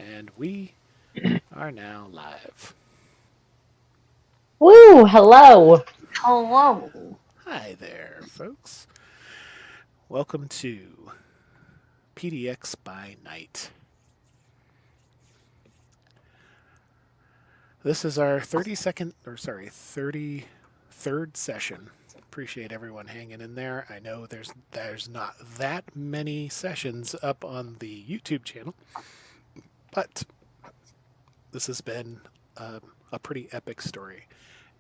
And we are now live. Woo, hello. Hello. Hi there, folks. Welcome to PDX by Night. This is our 33rd session. Appreciate everyone hanging in there. I know there's not that many sessions up on the YouTube channel, but this has been a pretty epic story,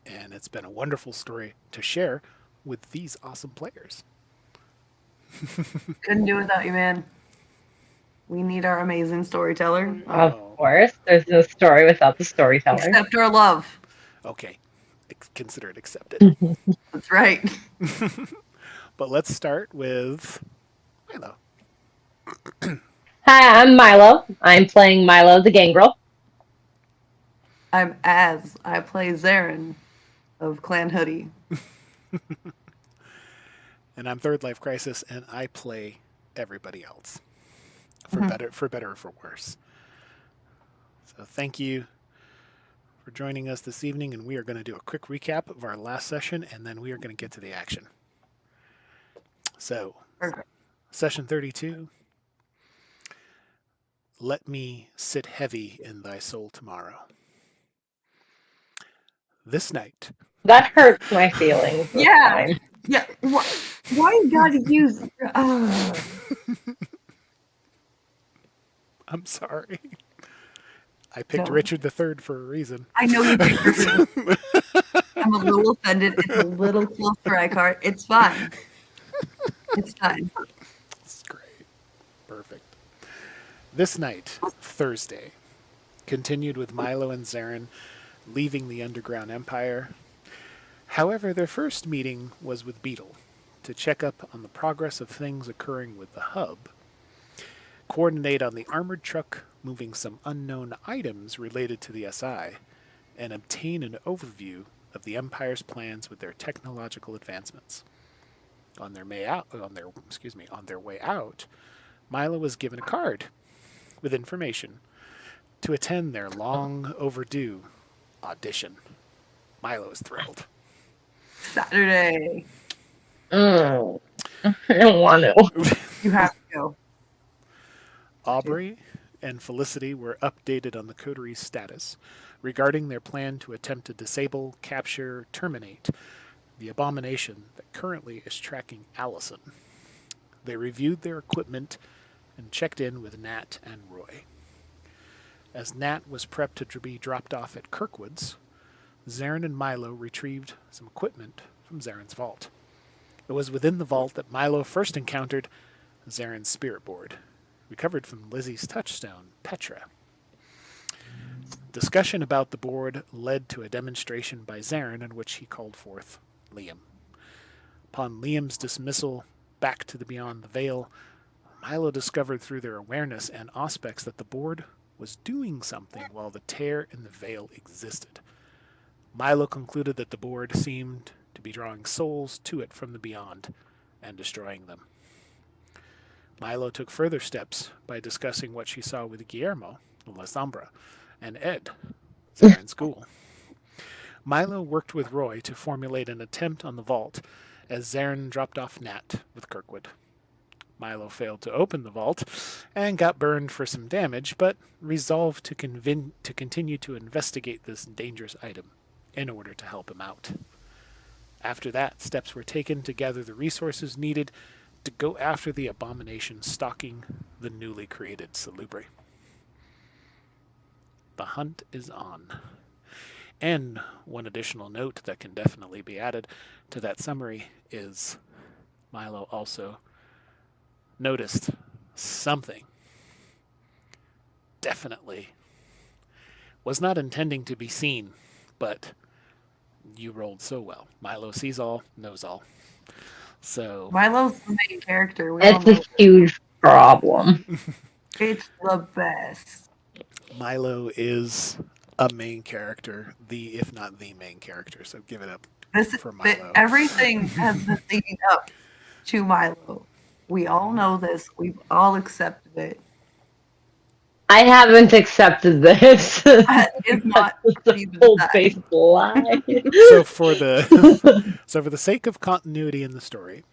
and it's been a wonderful story to share with these awesome players. Couldn't do it without you, man. We need our amazing storyteller. Of Oh, course, there's no story without the storyteller. Accept our love. okay. Consider it accepted. That's right. But let's start with Milo. Hi, I'm Milo. I'm playing Milo the Gangrel. I'm Az. I play Zaren of Clan Hoodie. And I'm Third Life Crisis, and I play everybody else. Mhm. For better or for worse. So thank you for joining us this evening, and we are going to do a quick recap of our last session, and then we are going to get to the action. So, Perfect. session 32. Let me sit heavy in thy soul tomorrow. This night. That hurts my feelings this Yeah. time. Yeah. Why you gotta use? I'm sorry. I picked No. Richard III for a reason. I know you picked your. I'm a little offended. It's a little close to Rykart. It's fine. It's fine. It's great. Perfect. This night, Thursday, continued with Milo and Zaren leaving the Underground Empire. However, their first meeting was with Beetle to check up on the progress of things occurring with the hub, coordinate on the armored truck moving some unknown items related to the SI, and obtain an overview of the Empire's plans with their technological advancements. On their way out, Milo was given a card with information to attend their long overdue audition. Milo is thrilled. Saturday. I don't want to. You have to go. Aubrey and Felicity were updated on the coteries' status regarding their plan to attempt to disable, capture, terminate the abomination that currently is tracking Allison. They reviewed their equipment and checked in with Nat and Roy. As Nat was prepped to be dropped off at Kirkwood's, Zaren and Milo retrieved some equipment from Zaren's vault. It was within the vault that Milo first encountered Zaren's spirit board, recovered from Lizzie's touchstone, Petra. Discussion about the board led to a demonstration by Zaren in which he called forth Liam. Upon Liam's dismissal back to the Beyond the Veil, Milo discovered through their awareness and aspects that the board was doing something while the tear in the veil existed. Milo concluded that the board seemed to be drawing souls to it from the beyond and destroying them. Milo took further steps by discussing what she saw with Guillermo, La Sombra, and Ed, Zaren's ghoul. Milo worked with Roy to formulate an attempt on the vault as Zaren dropped off Nat with Kirkwood. Milo failed to open the vault and got burned for some damage, but resolved to continue to investigate this dangerous item in order to help him out. After that, steps were taken to gather the resources needed to go after the abomination stalking the newly created Salubri. The hunt is on. And one additional note that can definitely be added to that summary is Milo also noticed something. Definitely was not intending to be seen, but you rolled so well. Milo sees all, knows all. So Milo's the main character. We all It's a know huge problem. it's the best. Milo is a main character, the if not the main character. So give it up This for Milo. everything has been leading up to Milo. We all know this. We've all accepted it. I haven't accepted this. That is not That's a even full-faced lie. So for the so for the sake of continuity in the story,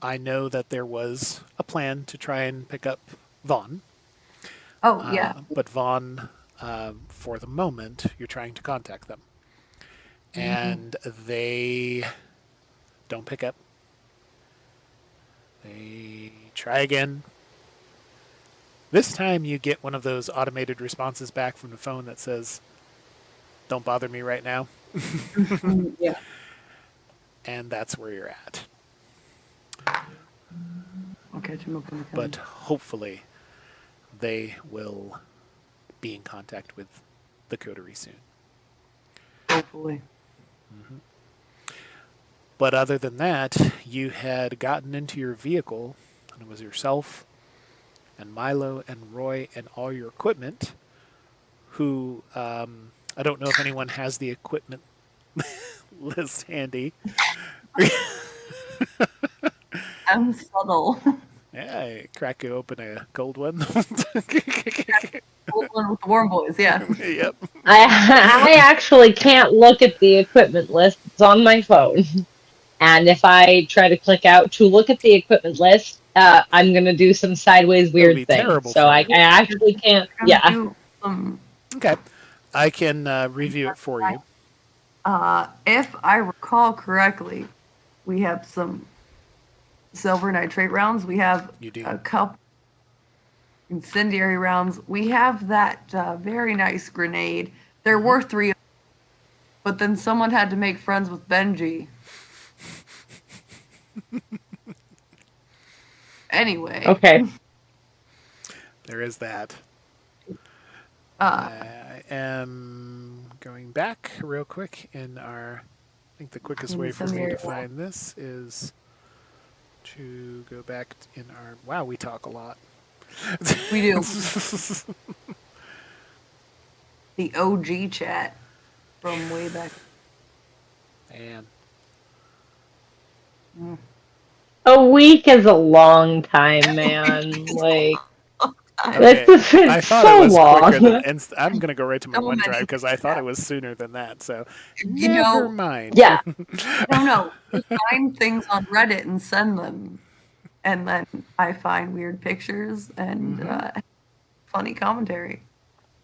I know that there was a plan to try and pick up Vaughn, Oh, yeah. but Vaughn, for the moment, you're trying to contact them, and they don't pick up. They try again. This time, you get one of those automated responses back from the phone that says, "Don't bother me right now," Yeah. and that's where you're at. I'll catch him up when he But comes. hopefully, they will be in contact with the coterie soon. Hopefully. But other than that, you had gotten into your vehicle, and it was yourself and Milo and Roy and all your equipment, who I don't know if anyone has the equipment list handy. I'm subtle. Yeah, I crack you open a cold one. Old one with the Warm Boys, yeah. Yep. I actually can't look at the equipment list. It's on my phone. And if I try to click out to look at the equipment list, I'm going to do some sideways That would be weird thing. terrible So for I you. actually can't. We're gonna Yeah. do some, Okay. I can review it for you. if I recall correctly, we have some silver nitrate rounds. We have You do. a couple incendiary rounds. We have that very nice grenade. There were 3, but then someone had to make friends with Benji. Anyway. Okay. There is that. Uh, I am going back real quick in our. I think the quickest way for me to find this is to go back in our. Wow, we talk a lot. we do. The OG chat from way back. And A week is a long time, man. Like, okay, that's I thought it so was quicker long. than. I'm gonna go right to my So OneDrive many because I thought it was sooner than that. So You never know, mind. Yeah. no. We find things on Reddit and send them. And then I find weird pictures and funny commentary.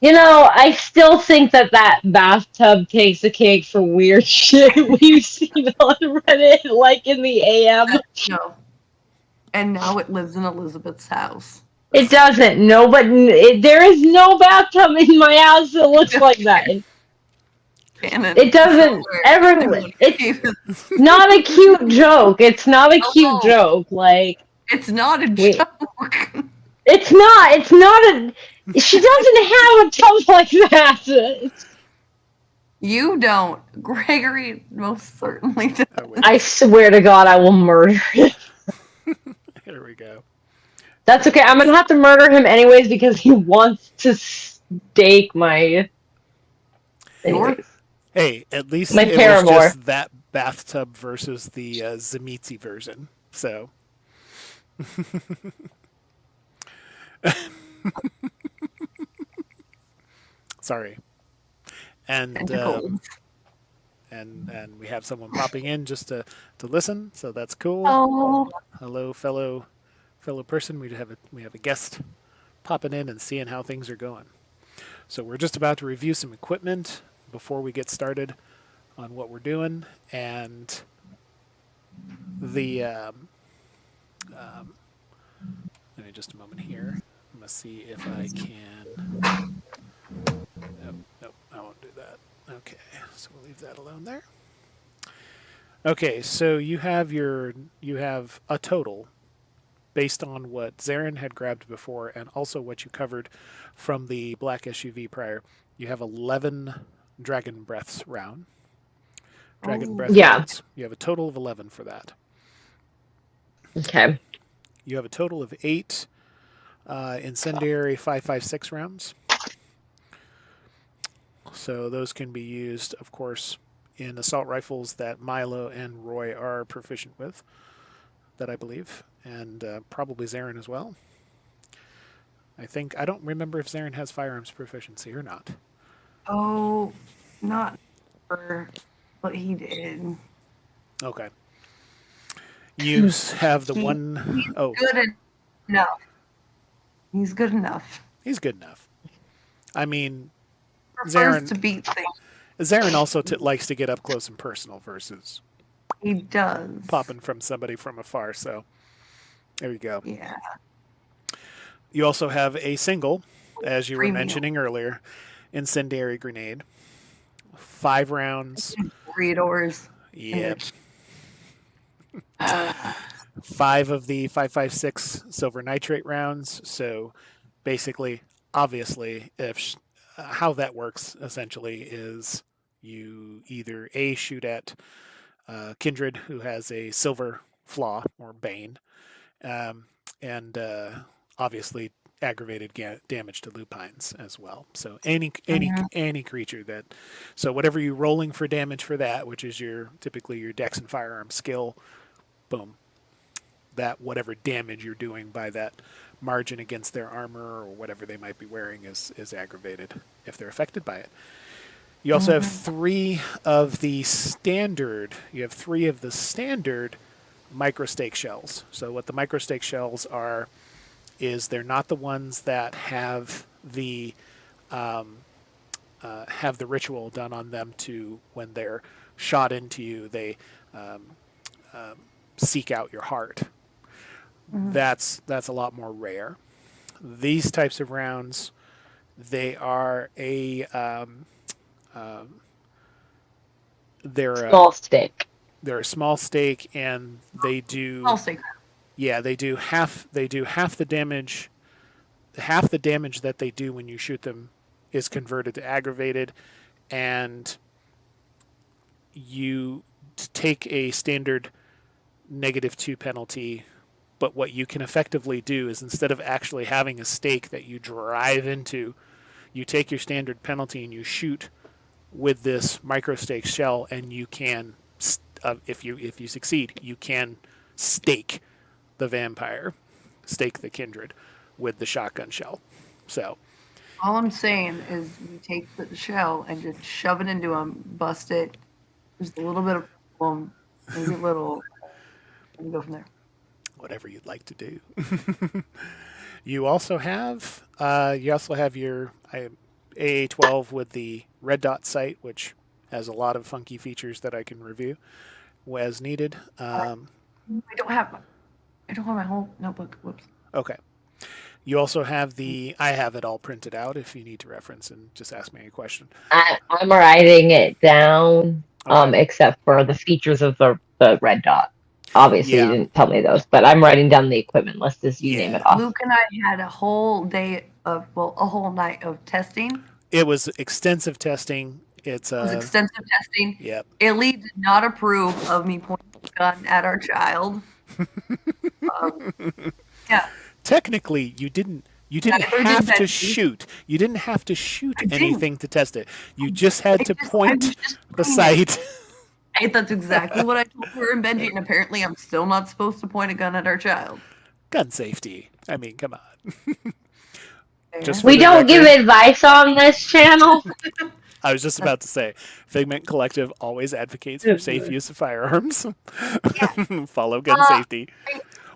You know, I still think that bathtub takes the cake for weird shit we've seen on Reddit, like in the AM. No. And now it lives in Elizabeth's house. It doesn't. No, but there is no bathtub in my house that looks like that. Canon It doesn't somewhere. ever. It's not a cute joke. It's not a cute joke. Like, It's not a wait. joke. It's not. It's not a. She doesn't have a tub like that. You don't. Gregory most certainly does. Oh, wait. I swear to God, I will murder him. Here we go. That's okay. I'm gonna have to murder him anyways because he wants to stake my. Anyways. Hey, at least My it paramour. was just that bathtub versus the Zamitzi version. So. Sorry. And and we have someone popping in just to listen, so that's cool. Oh, Hello, fellow person. We have a guest popping in and seeing how things are going. So we're just about to review some equipment before we get started on what we're doing, and the give me just a moment here. I'm gonna see if I can. Nope, I won't do that. Okay, so we'll leave that alone there. Okay, so you have a total based on what Zaren had grabbed before and also what you covered from the black SUV prior. You have 11 Dragon Breaths round. Dragon Breath rounds. You have a total of 11 for that. Okay. You have a total of 8 Incendiary 5.56 rounds. So those can be used, of course, in assault rifles that Milo and Roy are proficient with, that I believe, and probably Zaren as well. I don't remember if Zaren has firearms proficiency or not. Oh, not for what he did. Okay. You have the He's one oh good enough. He's good enough. he's good enough. I mean, Prefers to beat things. Zaren also likes to get up close and personal versus He does. popping from somebody from afar. So there you go. Yeah. You also have a single, as you were Premium. mentioning earlier, Incendiary Grenade. 5 rounds. Corridors. Yep. 5 of the 5.56 silver nitrate rounds. So basically, obviously, if how that works essentially is you either A, shoot at Kindred, who has a silver flaw or bane, and obviously aggravated damage to lupines as well. So any creature that, so whatever you're rolling for damage for that, which is typically your dex and firearm skill, boom, that whatever damage you're doing by that margin against their armor or whatever they might be wearing is aggravated if they're affected by it. You also have 3 of the standard. You have 3 of the standard microstake shells. So what the microstake shells are is they're not the ones that have the ritual done on them to when they're shot into you. They seek out your heart. That's a lot more rare. These types of rounds, they are a they're Small stake. They're a small stake, and they do. Small stake. Yeah, they do half. They do half the damage. Half the damage that they do when you shoot them is converted to aggravated, and you take a standard -2 penalty. But what you can effectively do is, instead of actually having a stake that you drive into, you take your standard penalty and you shoot with this microstake shell, and you can, if you succeed, you can stake the vampire, stake the kindred with the shotgun shell. So all I'm saying is you take the shell and just shove it into him, bust it. Just a little bit of maybe a little, and go from there. Whatever you'd like to do. You also have your AA12 with the red dot sight, which has a lot of funky features that I can review as needed. I don't have my whole notebook. Whoops. Okay. You also have I have it all printed out if you need to reference and just ask me a question. I'm writing it down, Okay. except for the features of the red dot. Obviously, Yeah. you didn't tell me those, but I'm writing down the equipment list as you name it off. Luke and I had a whole day a whole night of testing. It was extensive testing. It was extensive testing. Yep. Ellie did not approve of me pointing a gun at our child. Yeah. Technically, you didn't have to shoot. You didn't have to shoot anything to test it. You just had to point the sight. That's exactly what I told her and Benji, and apparently I'm still not supposed to point a gun at our child. Gun safety. I mean, come on. We don't give advice on this channel. I was just about to say, Figment Collective always advocates for safe use of firearms. Yeah. Follow gun safety.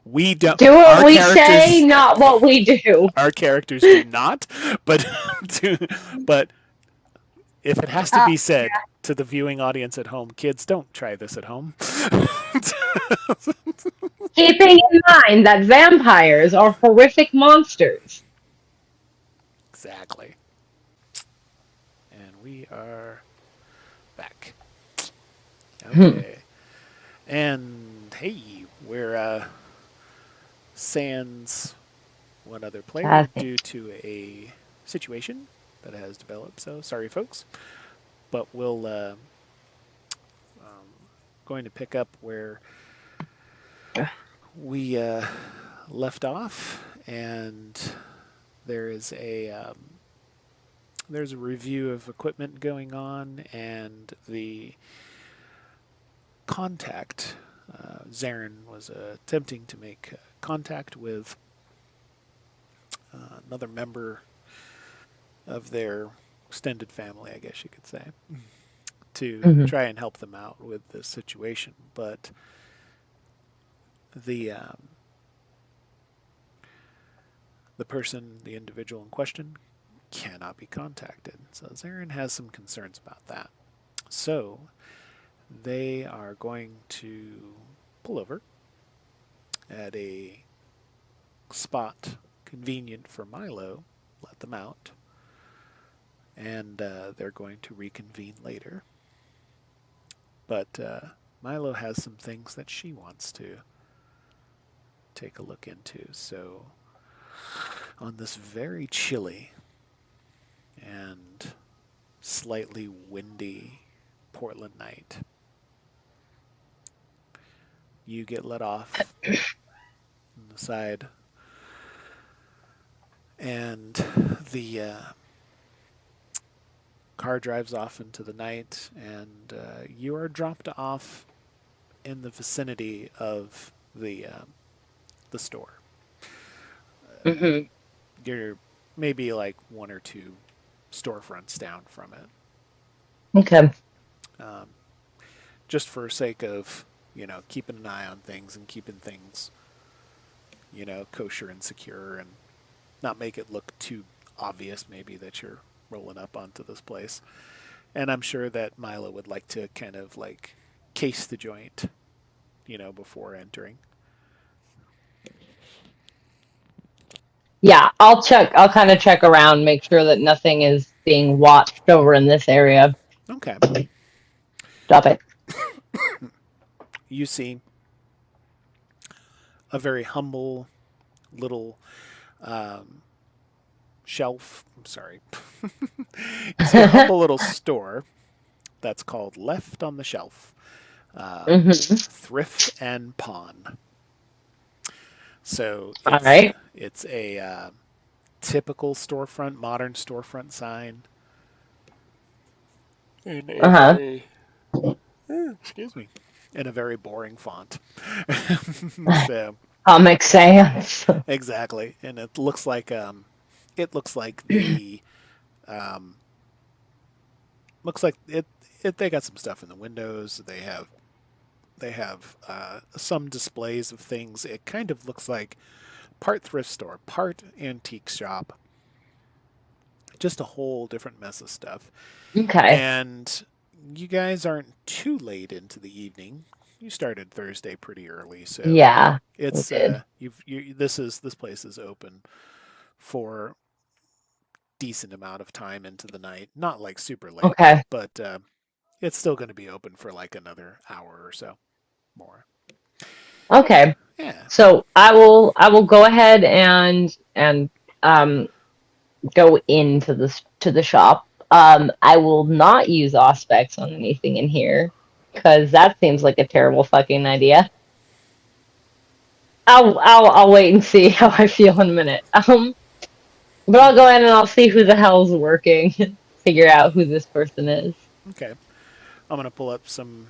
We don't do what we say, not what we do. Our characters do not, but if it has to be said to the viewing audience at home, kids, don't try this at home. Keeping in mind that vampires are horrific monsters. Exactly. And we are back. Okay. And hey, we're sans one other player due to a situation that has developed. So sorry, folks. But we'll going to pick up where we left off, and there's a review of equipment going on, and the contact. Zaren was attempting to make contact with another member of their extended family, I guess you could say, to Hmm. try and help them out with this situation. But the the person, the individual in question, cannot be contacted. So Zaren has some concerns about that. So they are going to pull over at a spot convenient for Milo, let them out, and they're going to reconvene later. But Milo has some things that she wants to take a look into. So on this very chilly and slightly windy Portland night, you get let off on the side, and the car drives off into the night, and you are dropped off in the vicinity of the store. Hmm. You're maybe like one or two storefronts down from it. Okay. Um, just for sake of, keeping an eye on things and keeping things, kosher and secure, and not make it look too obvious maybe that you're rolling up onto this place. And I'm sure that Milo would like to kind of like case the joint, before entering. Yeah, I'll check. I'll kind of check around, make sure that nothing is being watched over in this area. Okay. Stop it. You see a very humble little um, shelf. I'm sorry. You see a humble little store that's called Left on the Shelf, Hmm. Thrift and Pawn. So All it's right. it's a typical storefront, modern storefront sign in a Uh huh. very excuse me, in a very boring font. So Comic Sans. exactly, and it looks like the um, looks like it. They got some stuff in the windows. They have some displays of things. It kind of looks like part thrift store, part antique shop, just a whole different mess of stuff. Okay. And you guys aren't too late into the evening. You started Thursday pretty early, so Yeah, we it's did. this place is open for decent amount of time into the night. Not like super late, Okay. but it's still going to be open for like another hour or so more. Okay. Yeah. So I will go ahead and um go into the shop. I will not use Auspex on anything in here because that seems like a terrible fucking idea. I'll wait and see how I feel in a minute. But I'll go in and I'll see who the hell's working, figure out who this person is. Okay. I'm gonna pull up some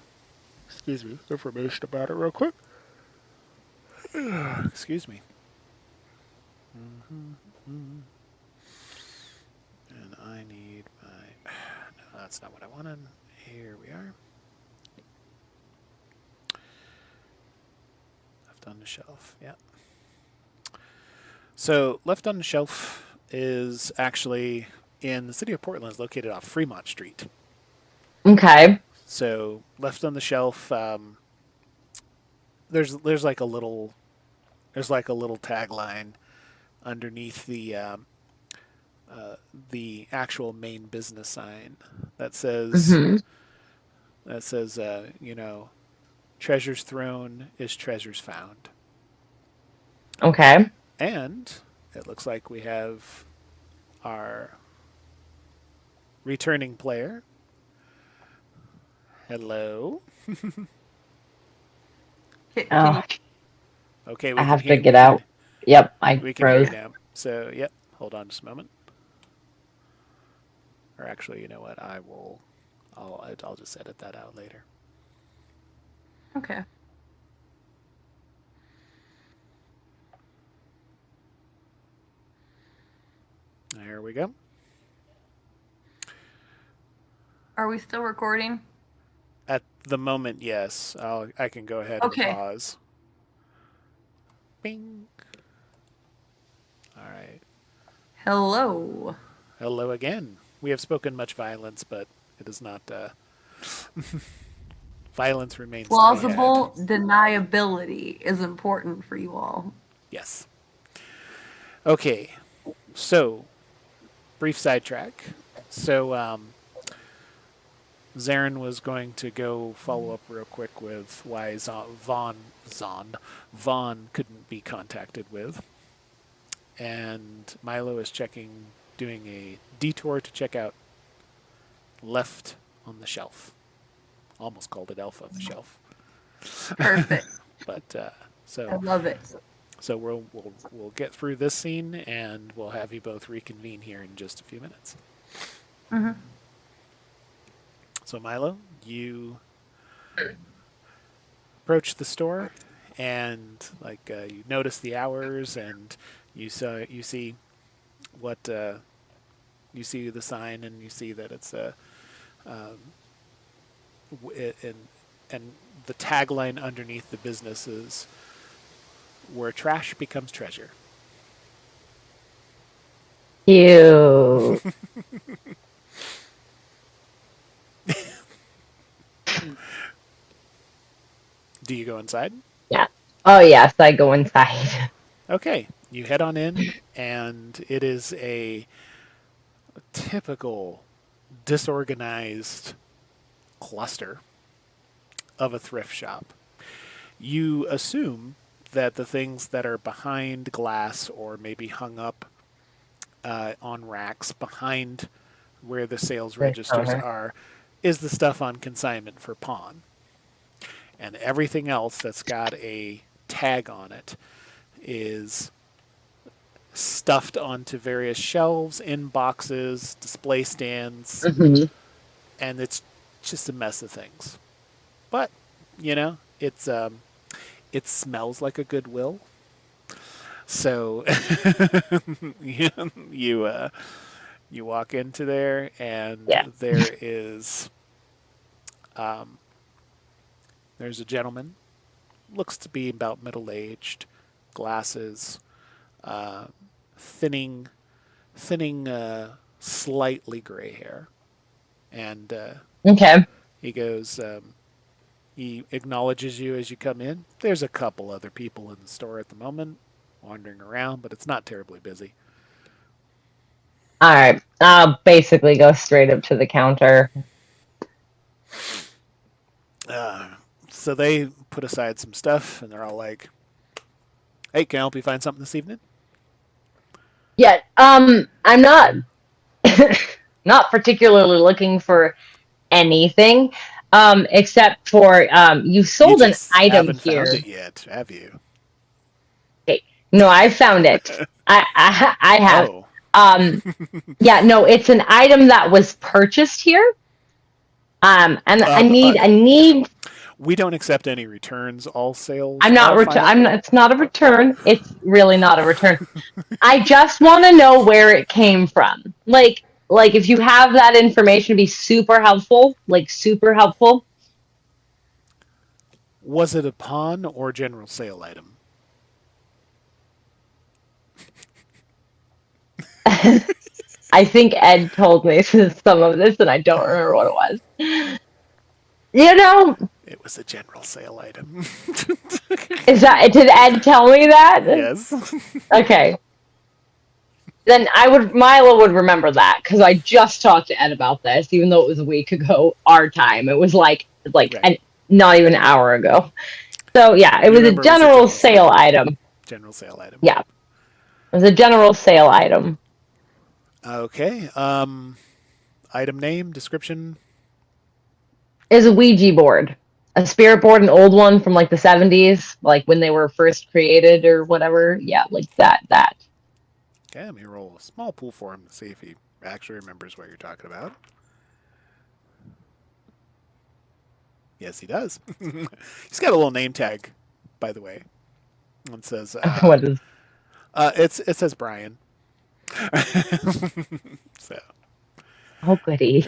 excuse me information about it real quick. Excuse me. And I need my. No, that's not what I wanted. Here we are. Left on the shelf. Yeah. So left on the shelf is actually in the city of Portland. Is located off Fremont Street. Okay. So left on the shelf. There's like a little tagline underneath the actual main business sign that says Hmm. that says treasures thrown is treasures found. Okay. And it looks like we have our returning player. Hello. Can Oh, you? Okay, I we can have to hear get out. Yep, I we can hear froze. you now. So yep, hold on just a moment. Or actually, you know what? I'll just edit that out later. Okay. There we go. Are we still recording? At the moment, yes. I can go ahead and Okay. pause. Bing. All right. Hello. Hello again. We have spoken much violence, but it is not. Violence remains to be had. Plausible deniability is important for you all. Yes. Okay. So, brief sidetrack. So, Zaren was going to go follow up real quick with why Vaughn couldn't be contacted with. And Milo is doing a detour to check out Left on the Shelf. Almost called it Elf on the Shelf. Perfect. But I love it. So we'll get through this scene and we'll have you both reconvene here in just a few minutes. Mm-hmm. So Milo, you approach the store and you notice the hours and you see what you see the sign and you see that it's and the tagline underneath the business is where trash becomes treasure. Ew. Do you go inside? Yeah. Oh yes, I go inside. Okay, you head on in, and it is a typical disorganized cluster of a thrift shop. You assume that the things that are behind glass or maybe hung up on racks behind where the sales registers are is the stuff on consignment for pawn. And everything else that's got a tag on it is stuffed onto various shelves, in boxes, display stands, Mm-hmm. and it's just a mess of things. But it smells like a Goodwill. So you walk into there, and Yeah. um, there's a gentleman, looks to be about middle aged, glasses, uh, thinning, slightly gray hair, and Okay. he goes. He acknowledges you as you come in. There's a couple other people in the store at the moment, wandering around, but it's not terribly busy. All right. I'll basically go straight up to the counter. So they put aside some stuff, and they're all like, "Hey, can I help you find something this evening?" Yeah. I'm not not particularly looking for anything, except for you You sold an just item haven't found here. it yet, have you? Okay. No, I found it. I have. Oh, Yeah, no, it's an item that was purchased here. And I um, uh, need. we don't accept any returns. All sales I'm not are return. final. I'm not. It's not a return. It's really not a return. I just want to know where it came from. Like if you have that information, it'd be super helpful. Like super helpful. Was it a pawn or general sale item? I think Ed told me some of this, and I don't remember what it was. You know, It was a general sale item. is that did Ed tell me that? Yes. Okay. Then Milo would remember that because I just talked to Ed about this, even though it was a week ago our time. It was Right. not even an hour ago. So yeah, it You was a remember it was a general sale item. general sale item. Yeah, it was a general sale item. Okay. Item name, description. It was a Ouija board, a spirit board, an old one from like the 70s, like when they were first created or whatever. Yeah, like that. That. Okay, let me roll a small pool for him to see if he actually remembers what you're talking about. Yes, he does. He's got a little name tag, by the way. It says What is? it says Brian. So, Oh, goody.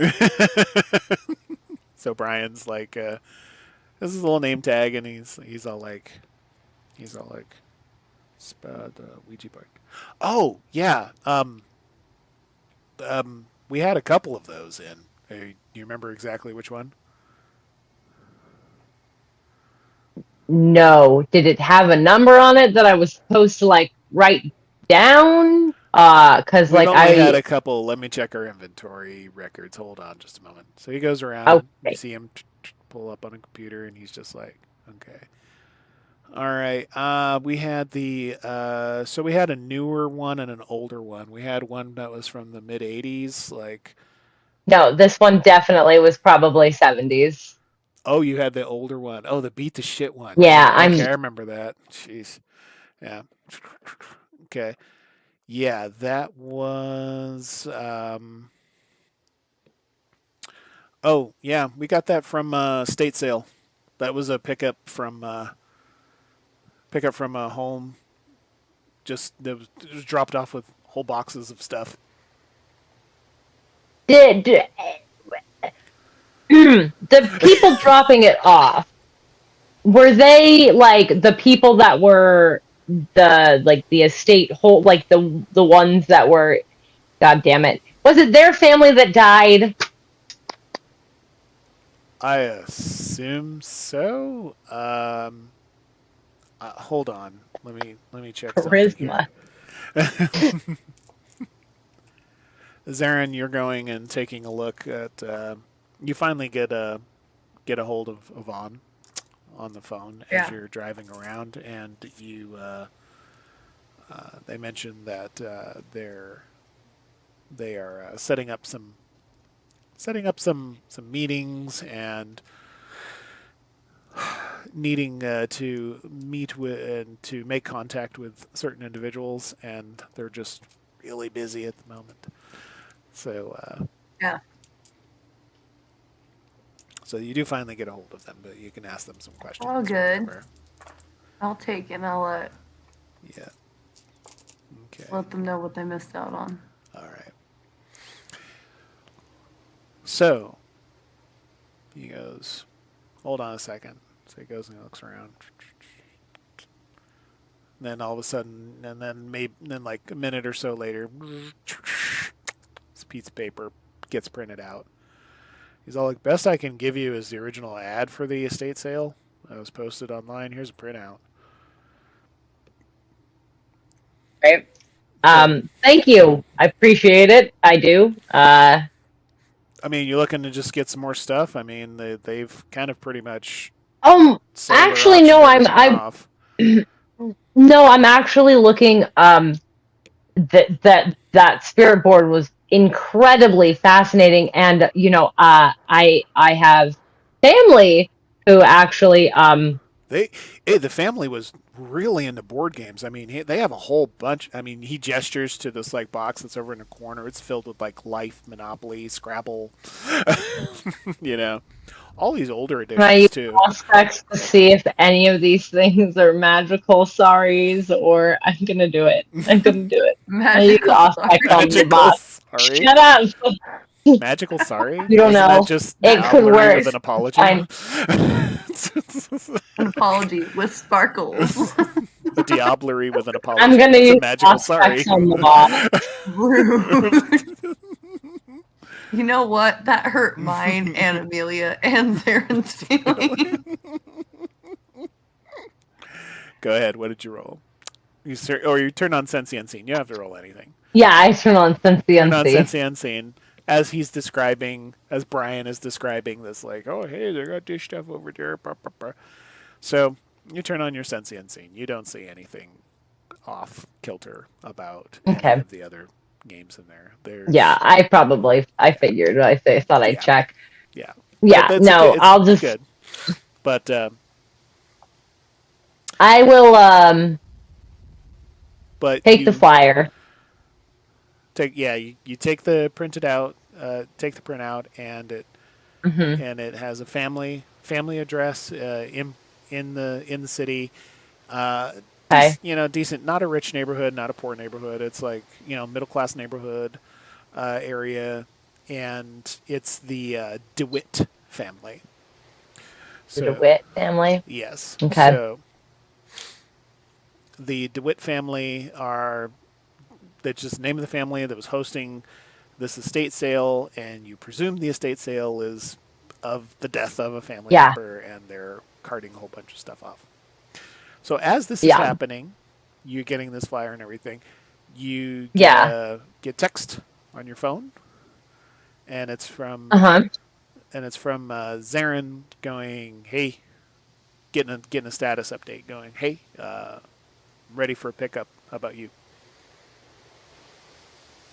so Brian's like, this is a little name tag, and he's all like, Ouija board. Oh yeah, we had a couple of those in. Do you remember exactly which one? No. Did it have a number on it that I was supposed to like write down? Cause We've like only had a couple. Let me check our inventory records. Hold on just a moment. So he goes around. You okay. see him pull up on a computer, and he's just like, okay. All right. We had so we had a newer one and an older one. We had one that was from the mid '80s. Like, No, this one definitely was probably 70s. oh, you had the older one. Oh, the beat the shit one. Yeah, Yeah. Okay, I remember that. Jeez. Yeah. Okay. Yeah, that was. Oh, yeah, we got that from state sale. That was a pickup from a home. Just it was dropped off with whole boxes of stuff. did the people dropping it off, were they like the people that were the estate whole, like the ones that were, god damn it, was it their family that died? I assume so. Hold on. Let me check something Charisma. here. Zaren, you're going and taking a look at. You finally get a hold of Vaughn on the phone as Yeah. you're driving around, and they mentioned that they are setting up some meetings and needing to meet with and to make contact with certain individuals, and they're just really busy at the moment. So Yeah. so you do finally get a hold of them, but you can ask them some questions. All Or good. whatever. I'll take it and I'll Yeah. Okay. let them know what they missed out on. All right. So he goes, hold on a second. So he goes and he looks around. And then all of a sudden, and then like a minute or so later, this piece of paper gets printed out. He's all like, best I can give you is the original ad for the estate sale that was posted online. Here's a printout. Right. Thank you. I appreciate it. I do. I mean, you looking to just get some more stuff? I mean, they've kind of pretty much sold or Actually, no. auctioned everything off. No. I'm actually looking. That spirit board was incredibly fascinating, and I have family who actually The family was really into board games. I mean, they have a whole bunch. I mean, he gestures to this like box that's over in the corner. It's filled with like Life, Monopoly, Scrabble. you know, all these older Can I editions use too. aspects to see if any of these things are magical sorries, or I'm gonna do it. I'm gonna do it. I use Magical aspects on the Magical bot. sorry. Shut up! Magical sorry. You don't Isn't that know. just It could diablerie work. with an apology? Fine. An apology with sparkles. A diablerie with an apology. I'm gonna It's a use magical sorry. aspects on the bot. Rude. You know what? That hurt mine and Amelia and Zaren's feelings. Go ahead. What did you roll? You turn on Sensi Unseen. You don't have to roll anything. Yeah, I turn on Sense the Turn on NC. Sensi Unseen as Brian is describing this, like, oh, hey, they got this stuff over there. Blah, blah, blah. So you turn on your Sensi Unseen. You don't see anything off kilter about any Okay. of the other games in there. Yeah, I figured. I thought I'd check. Yeah. Yeah, no, I'll just. Good. But I will take the flyer. You take the printed out, take the printout, and it has a family address in the city. Okay. decent, not a rich neighborhood, not a poor neighborhood. It's like, middle class neighborhood area, and it's the DeWitt family. The So DeWitt family. yes, Okay. so the DeWitt family are that's just the name of the family that was hosting this estate sale, and you presume the estate sale is of the death of a family Yeah. member, and they're carting a whole bunch of stuff off. So as this is Yeah. happening, you're getting this flyer and everything. You Yeah. get text on your phone, and it's from Uh-huh. Zaren going, "Hey," getting a status update going, "Hey, ready for a pickup. How about you?"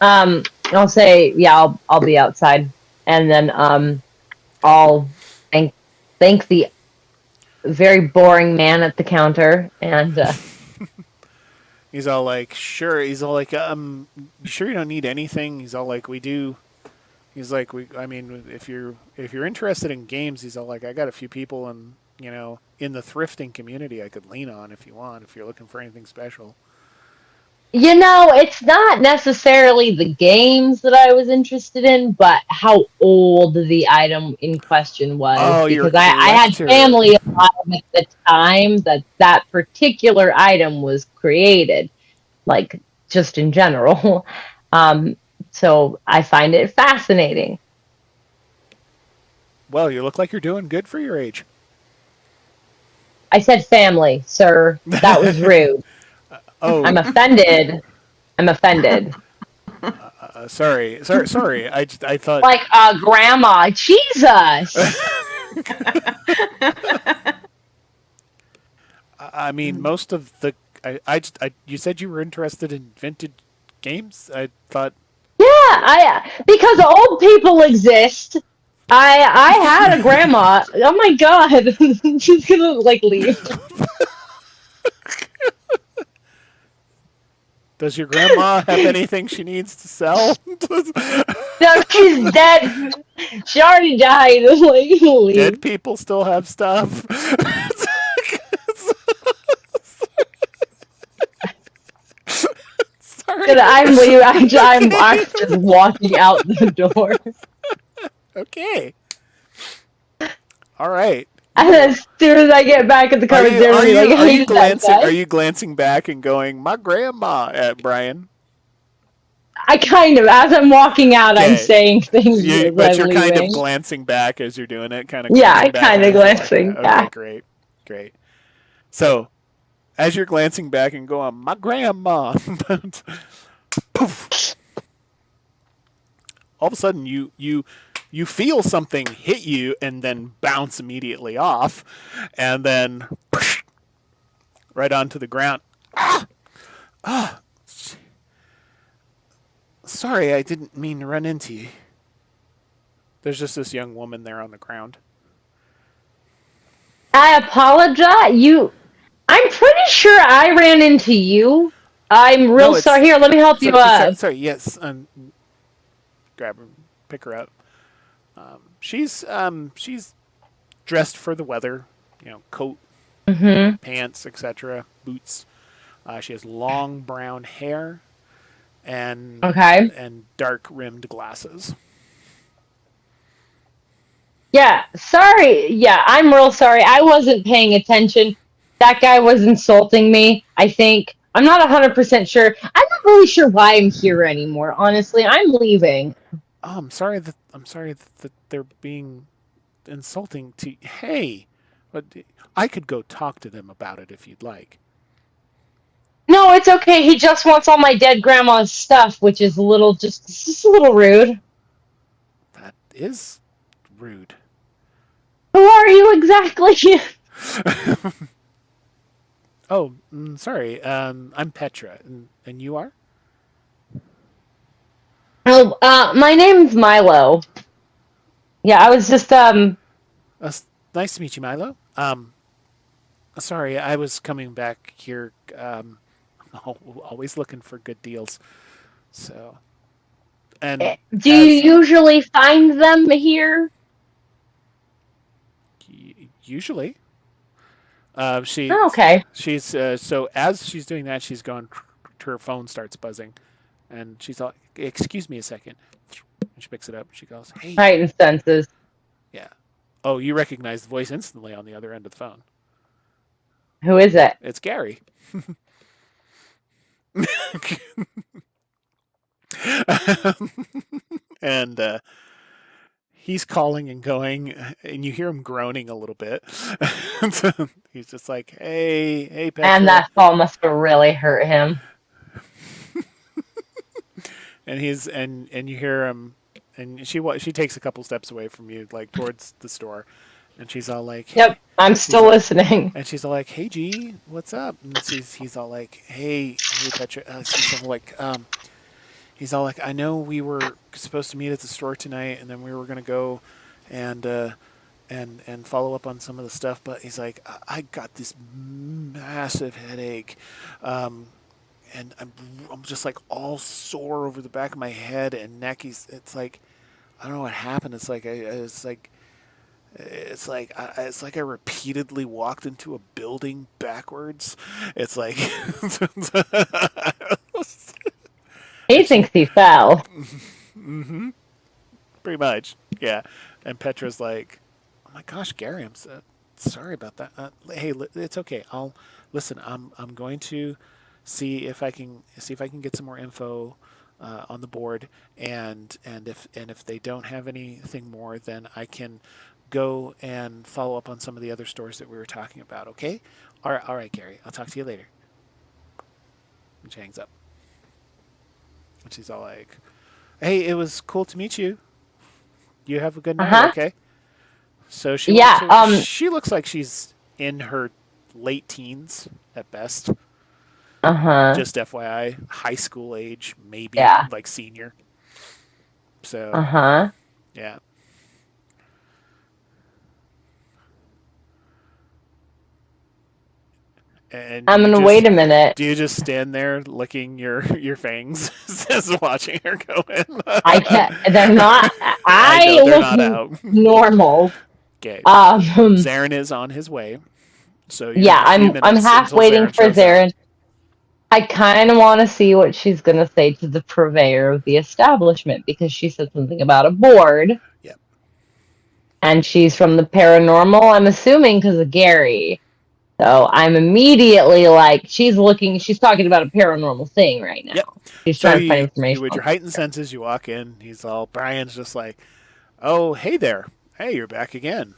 I'll say, yeah, I'll be outside. And then Okay. I'll thank the very boring man at the counter and He's all like, "Sure." He's all like, "You sure you don't need anything?" He's all like, "We do." He's like, I mean, if you're interested in games, he's all like, "I got a few people in the thrifting community I could lean on if you want, if you're looking for anything special." it's not necessarily the games that I was interested in, but how old the item in question was. Oh, you're a Because I had collector. family alive at the time that particular item was created, like just in general. Um, so I find it fascinating. Well, you look like you're doing good for your age. I said family, sir. That was rude. I'm Oh, offended. I'm offended. sorry. I thought. Like grandma, Jesus. I mean, most of the. You said you were interested in vintage games. I thought. Yeah, I because old people exist. I had a grandma. Oh my god, she's gonna like leave. Does your grandma have anything she needs to sell? No, she's dead. She already died. Like Dead leave. people still have stuff. Sorry. And I'm leaving. I'm Okay. just walking out the door. Okay. All right. You And go. as soon as I get back at the car, they're gonna be like, Are "Hey, you did that glancing? Are guy?" you glancing back and going, "My grandma" at Brian? I kind of, as I'm walking out, I'm Okay. saying things as But I'm you're kind of leaving. glancing back as you're doing it, kind of Yeah, I glancing back kind of as you're walking glancing out. Okay, back. great, great. So as you're glancing back and going, "My grandma," poof! All of a sudden, you feel something hit you and then bounce immediately off, and then right onto the ground. Sorry, I didn't mean to run into you. There's just this young woman there on the ground. I apologize. I'm pretty sure I ran into you. I'm real No, sorry. it's Here, let me help you up. sorry. Yes, grab her, pick her up. She's dressed for the weather. Coat, Mm-hmm. pants, etc., boots. She has long brown hair and Okay. dark rimmed glasses. Yeah, sorry. Yeah, I'm real sorry. I wasn't paying attention. That guy was insulting me, I think. I'm not 100% sure. I'm not really sure why I'm here anymore, honestly. I'm leaving. Oh, I'm sorry that they're being insulting to. Hey, but I could go talk to them about it if you'd like. No, it's okay. He just wants all my dead grandma's stuff, which is just a little rude. That is rude. Who are you exactly? Oh, sorry. I'm Petra, and you are? Oh, my name's Milo. Yeah, I was just Nice to meet you, Milo. Sorry, I was coming back here. Always looking for good deals. So, and do as you usually find them here? usually, She Oh, okay. she's so as she's doing that, she's going. Her phone starts buzzing, and she's all, "Excuse me a second." And she picks it up. And she goes, "Hey, Heightened senses. yeah." Oh, you recognize the voice instantly on the other end of the phone. Who is it? It's Gary. And he's calling and going, and you hear him groaning a little bit. So he's just like, hey, And Petra," that fall must have really hurt him. and you hear him, and she takes a couple steps away from you, like towards the store, and she's all like, Yep, I'm she's still all, listening. and she's all like, "Hey, G, what's up?" And he's all like, "Hey, Petra," she's all like, he's all like, "I know we were supposed to meet at the store tonight, and then we were gonna go, and and follow up on some of the stuff, but he's like, I got this massive headache, um, and I'm just like all sore over the back of my head and neck. It's like I don't know what happened. It's like I repeatedly walked into a building backwards. It's like." He thinks he fell. Mm-hmm. Pretty much, yeah. And Petra's like, "Oh my gosh, Gary, I'm so sorry about that. Hey, it's okay. I'll listen. I'm going to see if I can get some more info on the board, and if they don't have anything more, then I can go and follow up on some of the other stores that we were talking about. Okay? All right, Gary. I'll talk to you later." And she hangs up. And she's all like, "Hey, it was cool to meet you. You have a good Uh night, huh. okay?" So she Yeah. she looks like she's in her late teens at best. Uh huh. Just FYI, high school age, maybe Yeah. like senior. Uh So huh. yeah. And I'm you gonna just wait a minute. do you just stand there licking your fangs, just watching her go in? I can't. They're not. I I know they're look not out. normal. Okay, Um. Zaren is on his way, so you have Yeah. a few I'm minutes half until waiting Zaren for shows up. Zaren. I kind of want to see what she's gonna say to the purveyor of the establishment because she said something about a board, Yep. and she's from the paranormal. I'm assuming because of Gary. So I'm immediately like, she's talking about a paranormal thing right Yep. now. She's So trying to find you information with on your heightened senses, you walk in. He's all Brian's just like, "Oh, hey there. Hey, you're back again."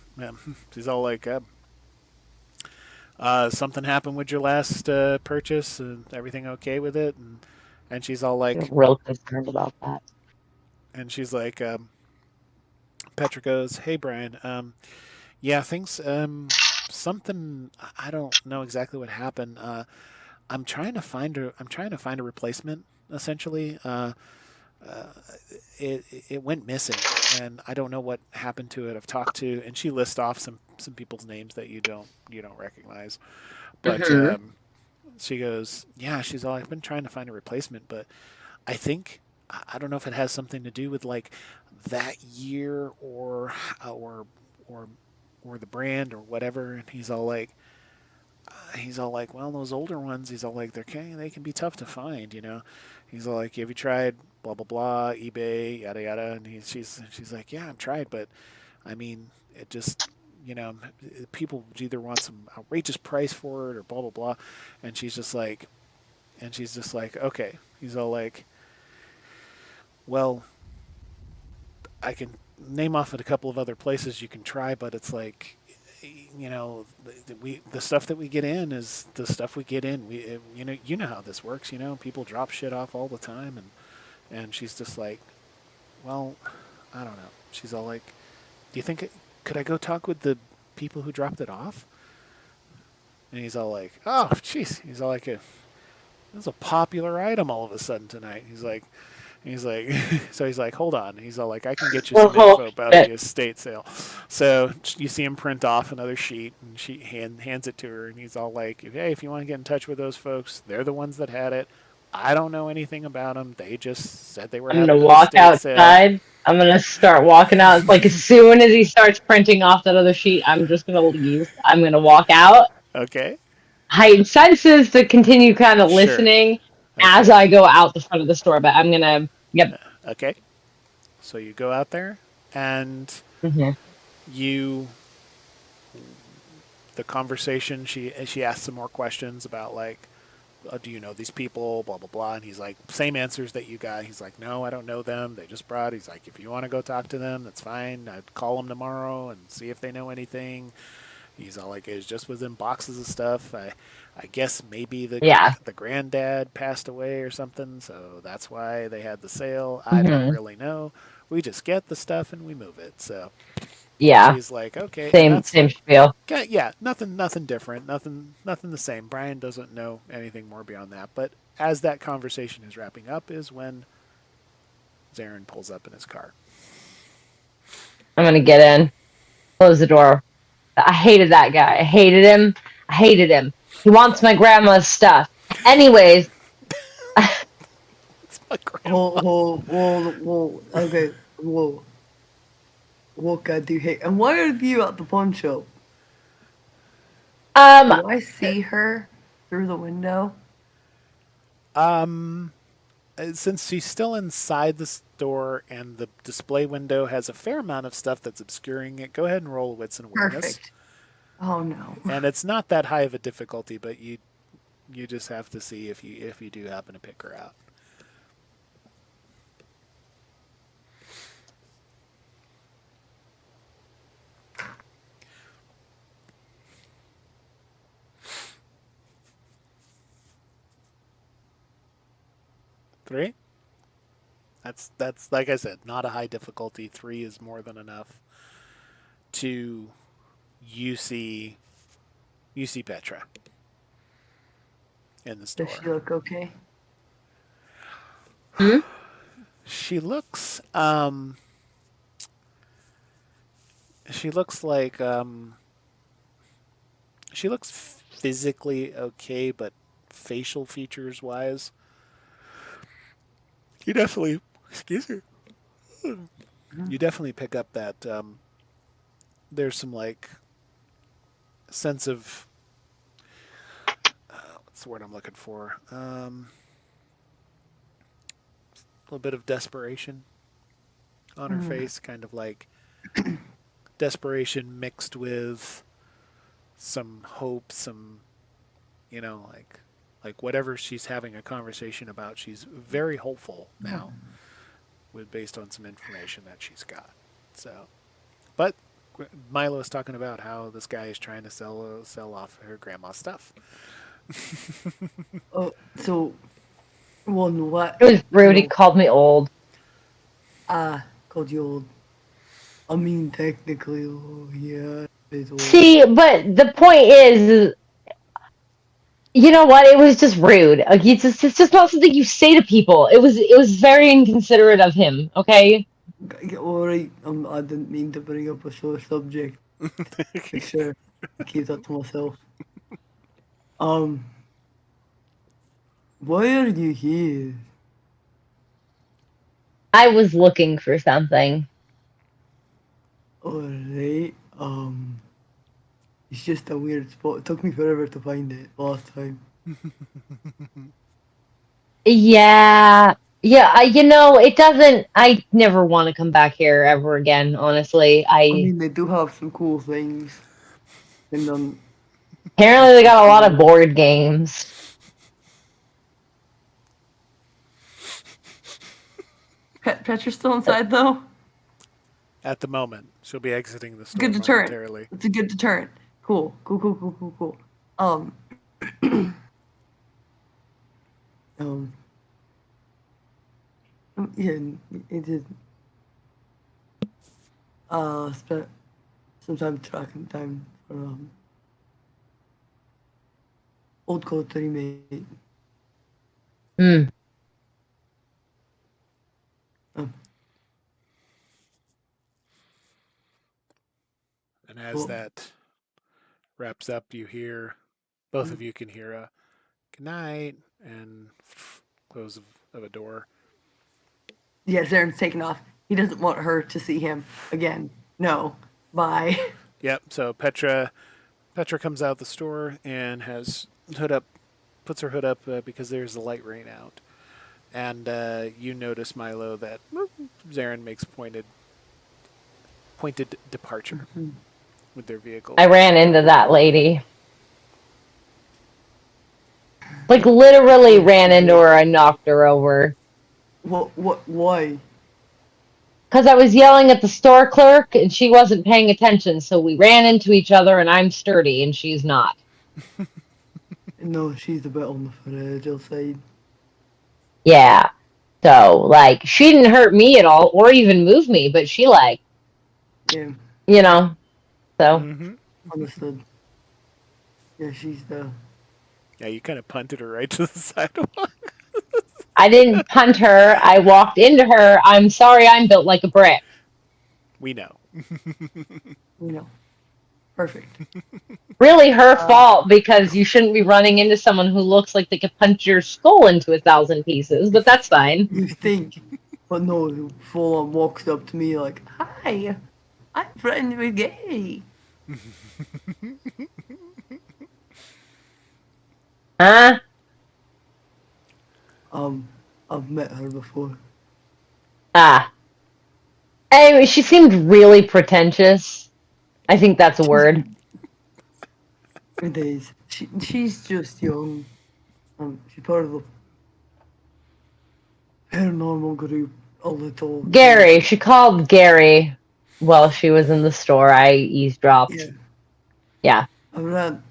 She's all like, "Something happened with your last purchase, and everything okay with it?" And she's all I'm like, real concerned about that. and she's like, Petra goes, "Hey, Brian. Yeah, things. Something. I don't know exactly what happened. I'm trying to find a replacement. Essentially, uh, it went missing, and I don't know what happened to it. I've talked to, and she lists off some people's names that you don't recognize, but Hmm. she goes, yeah, she's all, I've been trying to find a replacement, but I think I don't know if it has something to do with like that year or or or the brand or whatever. And he's all like, well, those older ones, he's all like, they can be tough to find, you know. He's all like, have you tried blah blah blah, eBay, yada yada, and she's like, yeah, I've tried, but I mean, it just, you know, people either want some outrageous price for it or blah blah blah, and she's just like, okay. He's all like, well, I can name off at a couple of other places you can try, but it's like, you know, the stuff that we get in is the stuff we get in. You know how this works. You know, people drop shit off all the time, and she's just like, well, I don't know. She's all like, do you think could I go talk with the people who dropped it off? And he's all like, oh, jeez. He's all like, this is a popular item all of a sudden tonight. He's like, so he's like, hold on. He's all like, I can get you some Oh, info about shit. the estate sale. So you see him print off another sheet, and she hands it to her, and he's all like, hey, if you want to get in touch with those folks, they're the ones that had it. I don't know anything about them. They just said they were I'm having gonna an walk estate sale. outside. I'm gonna start walking out. Like as soon as he starts printing off that other sheet, I'm just gonna leave. I'm gonna walk out. Okay. Heightened senses to continue kind of Sure. listening as Okay. I go out the front of the store. But I'm gonna, yep. Okay. So you go out there, and Hmm. you the conversation. She asks some more questions about like, do you know these people? Blah blah blah. And he's like, same answers that you got. He's like, no, I don't know them. They just brought. He's like, if you want to go talk to them, that's fine. I'd call them tomorrow and see if they know anything. He's all like, it's just within boxes of stuff. I guess maybe Yeah. the granddad passed away or something, so that's why they had the sale. I don't Hmm. really know. We just get the stuff and we move it. So Yeah. she's like, okay, and Same that's same spiel. yeah, nothing different, nothing the same. Brian doesn't know anything more beyond that. But as that conversation is wrapping up, is when Zaren pulls up in his car. I'm gonna get in, close the door. I hated that guy. I hated him. I hated him. He wants my grandma's stuff. Anyways, It's my Whoa, grandma. whoa, whoa, whoa. Okay, whoa. What I do hate. And why are you at the pawn shop? um, Do I see her through the window? Um, since she's still inside the store and the display window has a fair amount of stuff that's obscuring it, go ahead and roll wits and awareness. Perfect. Oh no. And it's not that high of a difficulty, but you just have to see if you do happen to pick her out. Three. That's like I said, not a high difficulty. Three is more than enough to you see you see Petra in the Does she store. look okay? hmm? She looks she looks like she looks physically okay, but facial features wise, you definitely excuse me. You definitely pick up that there's some like sense of what's the word I'm looking for? A little bit of desperation on her Mm. face, kind of like desperation mixed with some hope, some like whatever she's having a conversation about, she's very hopeful now with based on some information that she's got. So, but Milo is talking about how this guy is trying to sell off her grandma's stuff. Oh, so one what? It was rude. He No, called me old. called you old. I mean, technically, oh, yeah, it's old. See, but the point is, you know what? It was just rude. Like, it's just not something you say to people. It was very inconsiderate of him. Okay. All right, I didn't mean to bring up a sore subject. Make sure I keep that to myself. Um, why are you here? I was looking for something. All right. It's just a weird spot. It took me forever to find it last time. Yeah. Yeah, it doesn't. I never want to come back here ever again, honestly. I I mean, they do have some cool things, and Apparently they got a lot of board games. Petra's still inside though. At the moment, she'll be exiting the store Good deterrent. momentarily. It's a good deterrent. Cool. Cool. Cool. Cool. Cool. Cool. Um. um. Yeah. It did. Spent some time tracking time for old code that he made. Hmm. Um. And as Well, that wraps up, you hear both of you can hear a good night and close of a door. yeah. Zaren's taking off. He doesn't want her to see him again. No. Bye. Yep. So Petra Petra comes out the store and has hood up, puts her hood up because there's a light rain out. And you notice, Milo, that Zaren makes pointed departure with their vehicle. I ran into that lady. Like, literally ran into her and knocked her over. Why? Because I was yelling at the store clerk and she wasn't paying attention, so we ran into each other and I'm sturdy and she's not. No, she's a bit on the fragile side. Yeah. So, like, she didn't hurt me at all or even move me, but she, like, Yeah, you know, so. Mm-hmm. understood. Yeah, she's the. Yeah, you kind of punted her right to the sidewalk. I didn't punt her. I walked into her. I'm sorry, I'm built like a brick. We know. Perfect. Really her fault because you shouldn't be running into someone who looks like they could punch your skull into 1,000 pieces, but that's fine. You think, but no, who full on walks up to me like, "Hi, I'm friends with Gay." Huh? I've met her before. Ah. Anyway, she seemed really pretentious. I think that's a word. It is. She's just young. She's part of the paranormal group. A little. Gary. She called Gary while she was in the store. I eavesdropped. Yeah, Yeah. I ran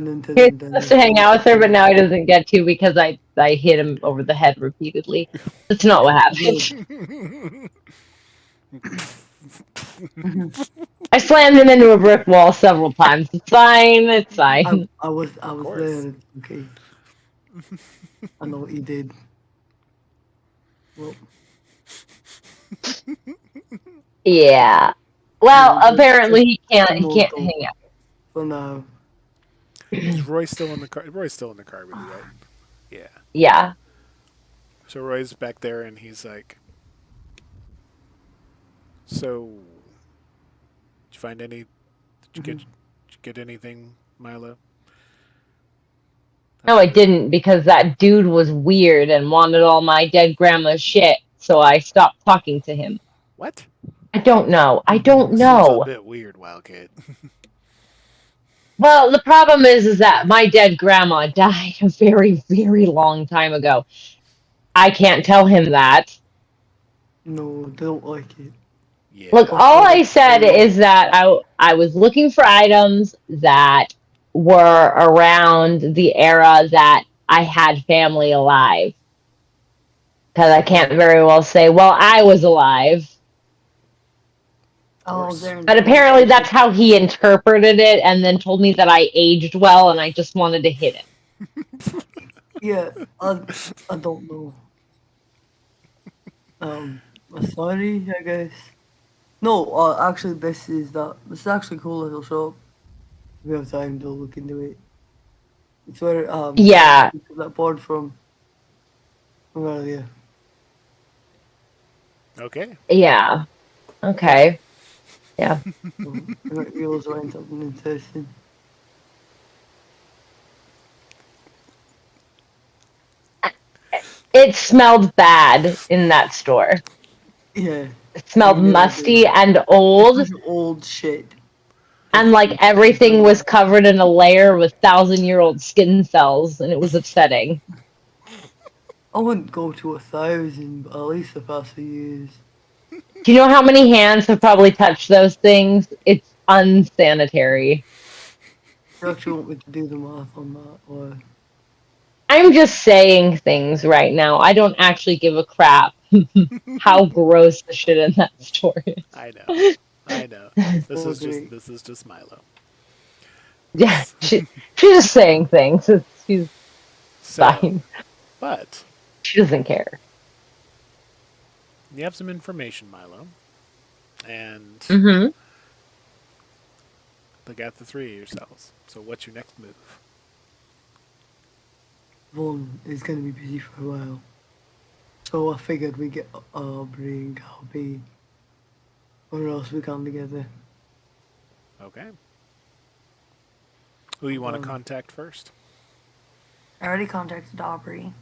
into He was them down supposed the to hang street. out with her, but now he doesn't get to because I hit him over the head repeatedly. That's not what happened. I slammed him into a brick wall several times. It's fine. It's fine. I was course. there. It's okay. I know what you did. Well, Yeah. Well, just apparently he a can't. He can't mortal hang out. for now. Is Roy still in the car? Roy's still in the car with you, right? Yeah. Yeah. So Roy's back there and he's like, "So, did you find any? Did you get anything, Milo?" No, I didn't because that dude was weird and wanted all my dead grandma's shit. So I stopped talking to him. What? I don't know. I don't Seems a know. bit weird, Wildcat. Well, the problem is that my dead grandma died a very, very long time ago. I can't tell him that. No, don't like it. Yeah. Look, all I said is that I was looking for items that were around the era that I had family alive. Because I can't very well say, well, I was alive. Oh, But apparently that's how he interpreted it and then told me that I aged well and I just wanted to hit him. Yeah, I don't know. Sorry, I guess. No, actually, this is actually a cool little shop. We have time to look into it. It's where Yeah. that board from earlier. Okay. Yeah. Okay. Yeah. I might be able to find something interesting. It smelled bad in that store. Yeah, It smelled musty and a old. bunch of old shit. And like everything was covered in a layer of 1,000-year-old skin cells, and it was upsetting. I wouldn't go to 1,000, but at least the past few years. Do you know how many hands have probably touched those things? It's unsanitary. You actually want me to do the math on that, or I'm just saying things right now. I don't actually give a crap how gross the shit in that store is. I know. I know. so agree. This is just Milo. Yeah, she's just saying things. She's So, fine. but She doesn't care. you have some information, Milo, and Mm-hmm. they got the three of yourselves. So, what's your next move? Vaughn is going to be busy for a while. So I figured we get Aubrey and Gabi, or else we come together. Okay. Who you want to contact first? I already contacted Aubrey.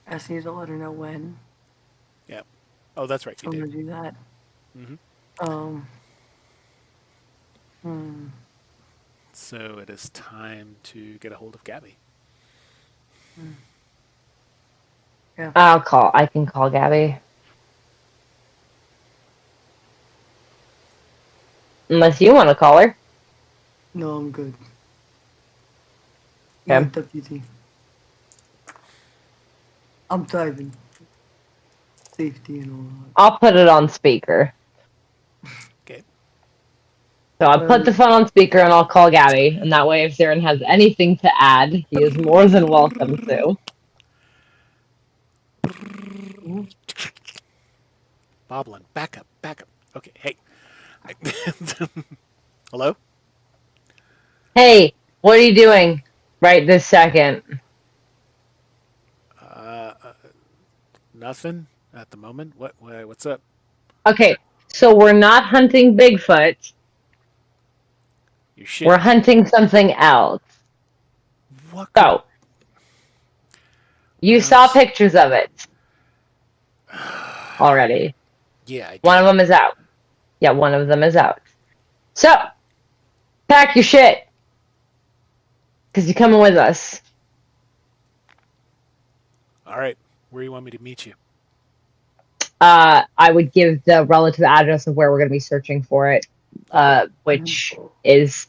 I just need to let her know when. Yep. Oh, that's right. So You I'm did. gonna do that. Mm-hmm. So it is time to get a hold of Gabi. Yeah. I can call Gabi. Unless you want to call her. No, I'm good. Okay. Yeah, deputy. I'm driving. Safety and all that. I'll put it on speaker. Okay. So I'll put the phone on speaker and I'll call Gabi. And that way, if Zaren has anything to add, he is more than welcome to. Boblin, back up, back up. Okay, hey. Hello? Hey, what are you doing right this second? Nothing at the moment. What's up? Okay, so we're not hunting Bigfoot. You're We're shitting me. hunting something else. What could... So, you saw pictures of it already. Yeah, I did. One of them is out. Yeah, one of them is out. So, pack your shit. Because you're coming with us. All right. Where do you want me to meet you? I would give the relative address of where we're going to be searching for it, Okay. which is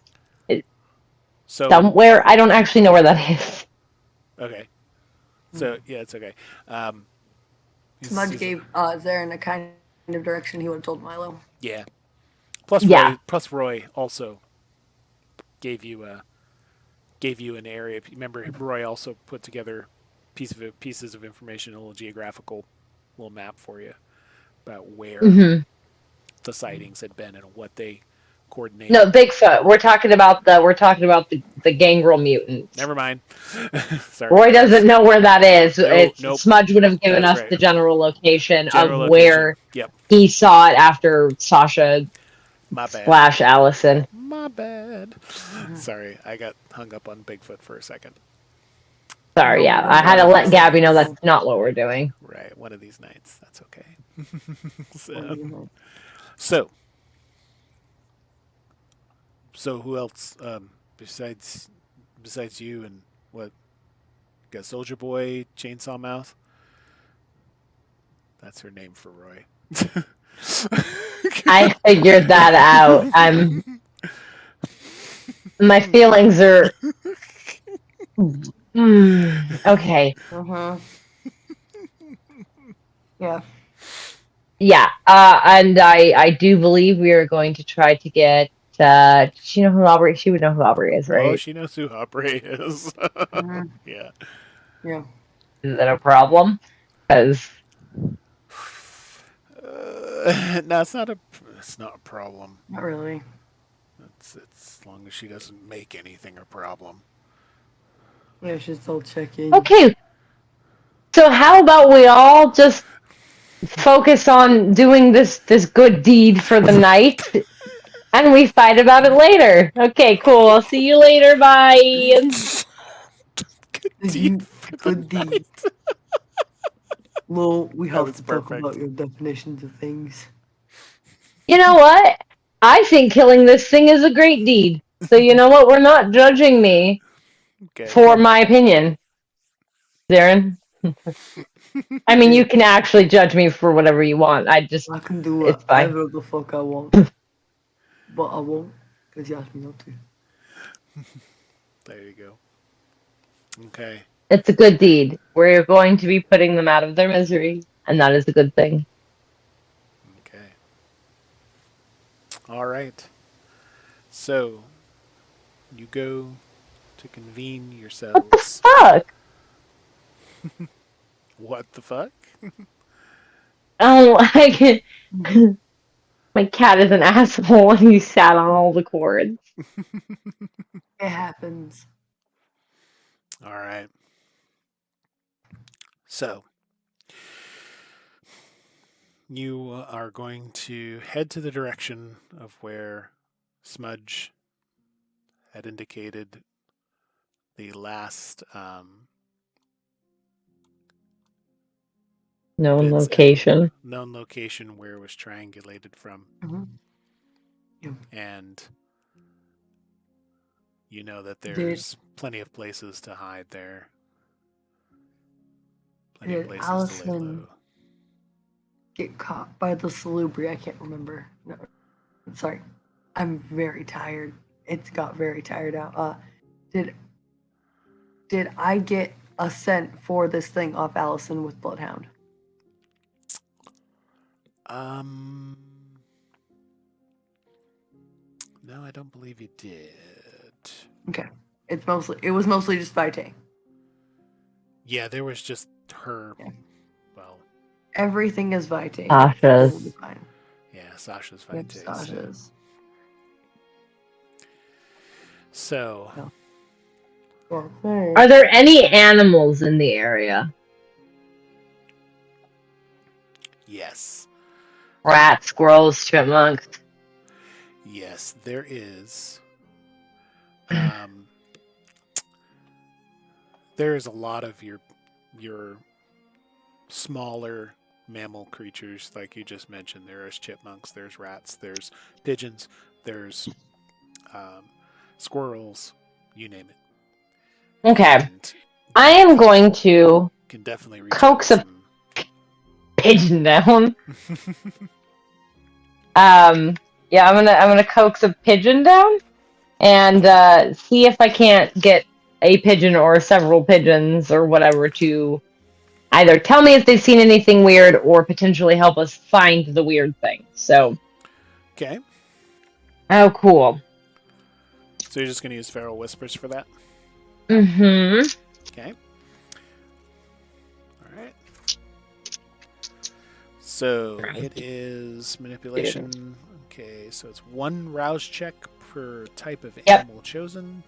So, somewhere. I don't actually know where that is. okay. So, yeah, it's okay. Smudge gave Zaren a kind of direction he would have told Milo. Yeah. Plus Yeah. Roy also gave you an area. Remember, Roy also put together pieces of information, a little geographical little map for you about where the sightings had been and what they coordinated. No, Bigfoot. We're talking about the gangrel mutant. Never mind. Sorry. Roy doesn't know where that is. Nope. Smudge would have given That's us right. the general location of General location. where Yep. he saw it after Sasha My bad. / Allison. My bad. Sorry, I got hung up on Bigfoot for a second. Sorry, yeah. I had to let Gabi know that's not what we're doing. Right, one of these nights. That's okay. So who else besides you and what? Got Soldier Boy, Chainsaw Mouth? That's her name for Roy. I figured that out. My feelings are okay. Yeah. Yeah, and I do believe we are going to try to get. Does she know who Aubrey? She would know who Aubrey is, right? Oh, she knows who Aubrey is. Yeah. Yeah. Is that a problem? Because No, it's not a problem. Not really. It's as long as she doesn't make anything a problem. Yeah, she's still checking. okay. So how about we all just focus on doing this good deed for the night, and we fight about it later. Okay, cool. I'll see you later. Bye. Good deed for the night. Well, we That have was to perfect. talk about your definitions of things. You know what? I think killing this thing is a great deed. So you know what? We're not judging me for my opinion, Zaren. I mean, you can actually judge me for whatever you want. I can do it's fine. whatever the fuck I want. But I won't, because you asked me not to. There you go. Okay. It's a good deed. We're going to be putting them out of their misery, and that is a good thing. Okay. All right. So, you go to convene yourselves. Fuck. What the fuck? Oh, I can. My cat is an asshole, and he sat on all the cords. It happens. All right. So, you are going to head to the direction of where Smudge had indicated the last Known bits location. known location where it was triangulated from. Mhm. Yeah. And you know that Did- there's plenty of places to hide there. Plenty of Did places to lay Allison low. get caught by the salubri? I can't remember. No, sorry, I'm very tired. It's got very tired out. Did I get a scent for this thing off Allison with Bloodhound? No, I don't believe you did. Okay, it was mostly just Vitae. Yeah, there was just her. Yeah. Well, Everything is Vitae. Sasha's. Totally fine. yeah, Sasha's Yep, Vitae. Sasha's. So, Are there any animals in the area? yes. Rats, squirrels, chipmunks. Yes, there is. There is a lot of your smaller mammal creatures, like you just mentioned. There's chipmunks, there's rats, there's pigeons, there's squirrels, you name it. Okay. And I am going to can definitely reach coax out a pigeon down. Yeah, I'm gonna coax a pigeon down and see if I can't get a pigeon or several pigeons or whatever to either tell me if they've seen anything weird or potentially help us find the weird thing. So, Okay. oh, cool. So you're just going to use Feral Whispers for that? Mm-hmm. Okay. All right. So it is manipulation. Okay, so it's 1 rouse check per type of animal chosen.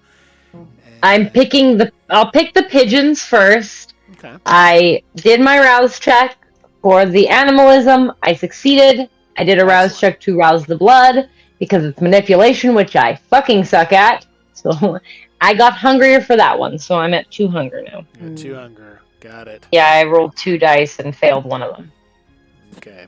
I'll pick the pigeons first. Okay. I did my rouse check for the animalism. I succeeded. I did a rouse check to rouse the blood because it's manipulation, which I fucking suck at. So I got hungrier for that one. So I'm at 2 hunger now. You're at 2 hunger. Got it. Yeah, I rolled 2 dice and failed one of them. Okay.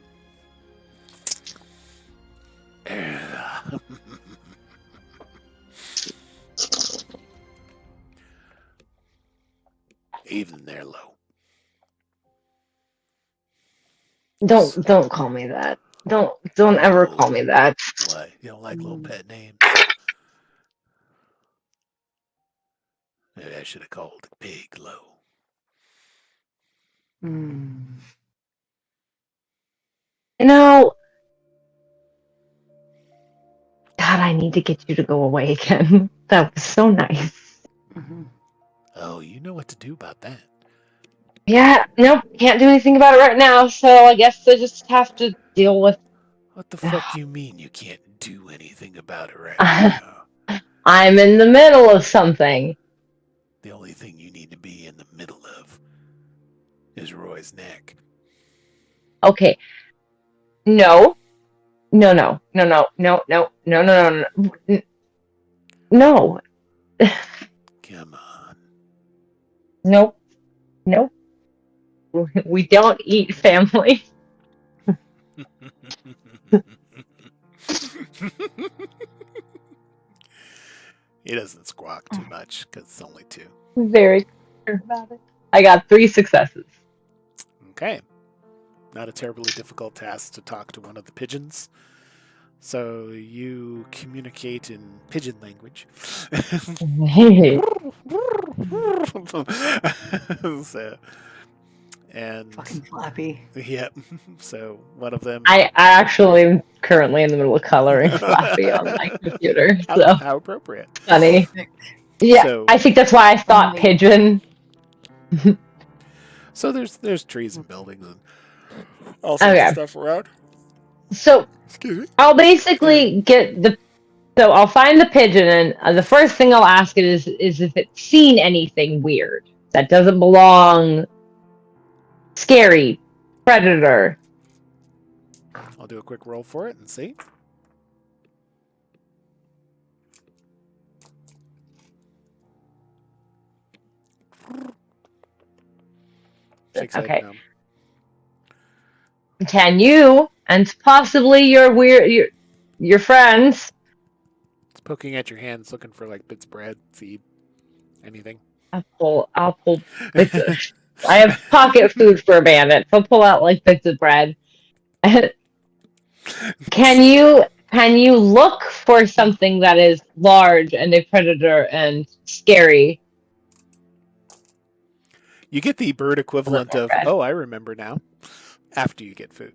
Even there, low. Don't call me that. Don't ever call me that. What? You don't like little pet names? Maybe I should have called the pig low. You know, God, I need to get you to go away again. That was so nice. Oh, you know what to do about that. Yeah, nope, can't do anything about it right now, so I guess I just have to deal with... What the fuck you mean you can't do anything about it right now? I'm in the middle of something. The only thing you need to be in the middle of is Roy's neck. Okay. No. No. No. Come on. Nope. We don't eat family. He doesn't squawk too much because it's only 2. Very clear about it. I got 3 successes. Okay. Not a terribly difficult task to talk to one of the pigeons. So you communicate in pigeon language. So, and Fucking Flappy. Yep. So one of them. I actually am currently in the middle of coloring Flappy on my computer. So How appropriate. funny. Yeah, So, I think that's why I thought pigeon. So there's trees and buildings and all sorts of stuff around. So Excuse me. I'll basically get the. So I'll find the pigeon, and the first thing I'll ask it is if it's seen anything weird that doesn't belong. Scary, predator. I'll do a quick roll for it and see. Shakes Okay. head no. Can you and possibly your friends? It's poking at your hands, looking for like bits of bread, seed, anything. I'll pull bits of, I have pocket food for a bandit. So I'll pull out like bits of bread. Can you look for something that is large and a predator and scary? You get the bird A little equivalent more of, bread. oh, I remember now, after you get food.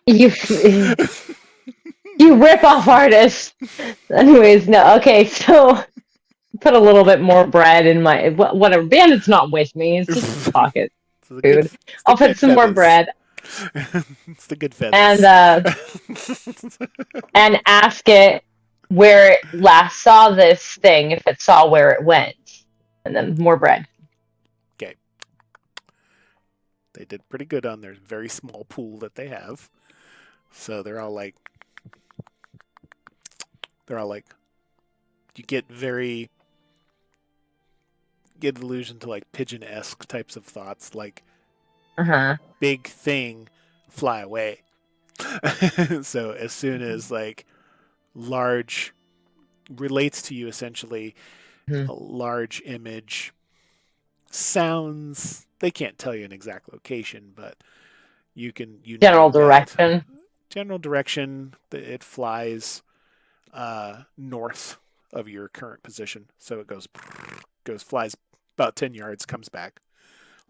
You you rip off artists. Anyways, no. Okay, so put a little bit more bread in my whatever. Bandit's not with me. It's just pocket food. It's the I'll put good some more feathers. bread It's the good and feathers. and ask it where it last saw this thing, if it saw where it went, and then more bread. Okay. They did pretty good on their very small pool that they have. So they're all like, you get illusion to like pigeon-esque types of thoughts, like big thing, fly away. So as soon as like large relates to you, essentially a large image sounds, they can't tell you an exact location, but you General know that direction. general direction, it flies north of your current position. So it flies about 10 yards, comes back,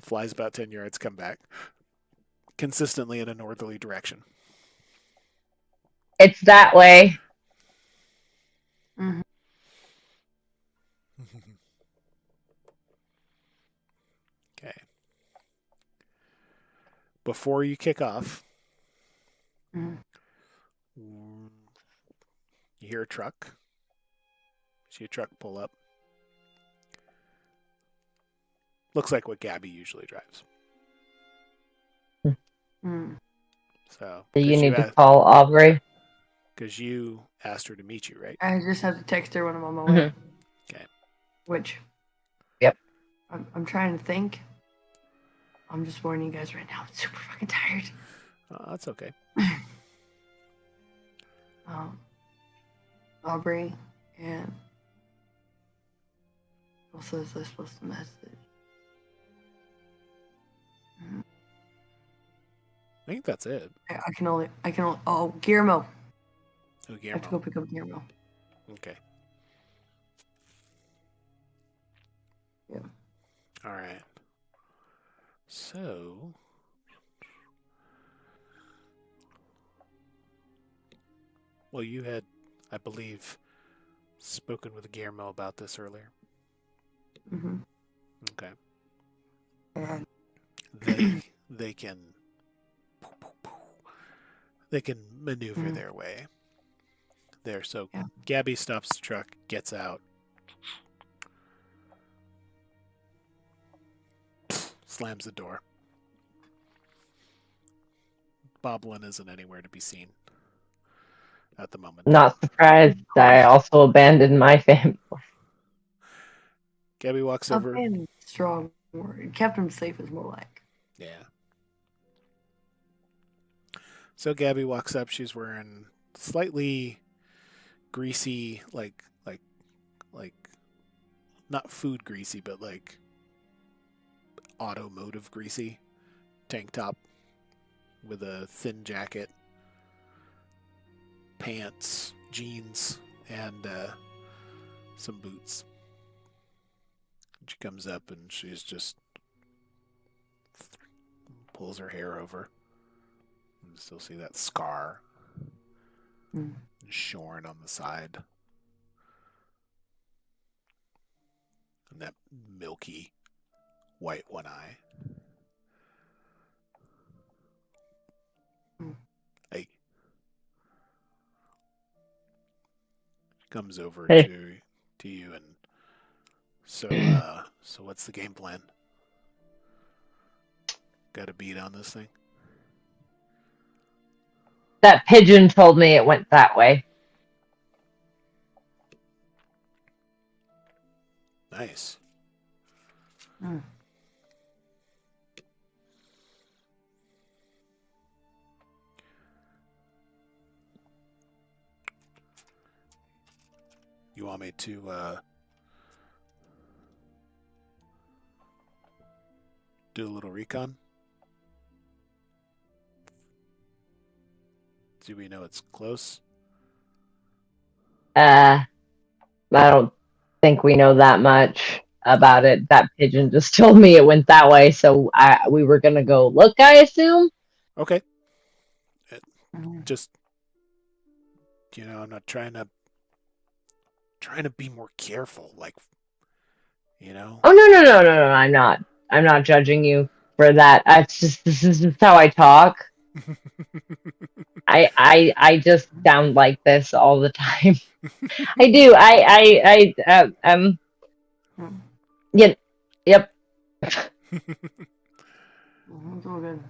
flies about 10 yards, come back, consistently in a northerly direction. It's that way. Mm-hmm. Okay. Before you kick off, Mm-hmm. you hear a truck. See a truck pull up. Looks like what Gabi usually drives. Mm-hmm. So You need to call Aubrey. Because you asked her to meet you, right? I just had to text her when I'm on my way. Okay. Which? Yep. I'm trying to think. I'm just warning you guys right now. I'm super fucking tired. That's okay. Aubrey and also is this supposed to message? I think that's it. I can only. Oh, Guillermo. Oh, I Guillermo. have to go pick up Guillermo. Okay. Yeah. All right. So, well, you had, I believe, spoken with Guillermo about this earlier. Mm-hmm. Okay. And They can maneuver their way there. So yeah. Gabi stops the truck, gets out, slams the door. Boblin isn't anywhere to be seen at the moment. Not surprised. I also abandoned my family. Gabi walks over. Strong word. Kept him safe is more like. Yeah. So Gabi walks up. She's wearing slightly greasy, like not food greasy, but like automotive greasy tank top with a thin jacket, pants, jeans, and some boots. She comes up and she's just pulls her hair over. You still see that scar shorn on the side. And that milky white one eye. Hey. She comes over to you and so what's the game plan? Got a beat on this thing? That pigeon told me it went that way. Nice. Mm. You want me to do a little recon? Do we know it's close? I don't think we know that much about it. That pigeon just told me it went that way, so we were gonna go look, I assume. Okay. Mm. Just, I'm not trying to be more careful, like, Oh no, I'm not judging you for that. It's just this is just how I talk. I just sound like this all the time. I do. Mm. Yeah, yep. It's all good.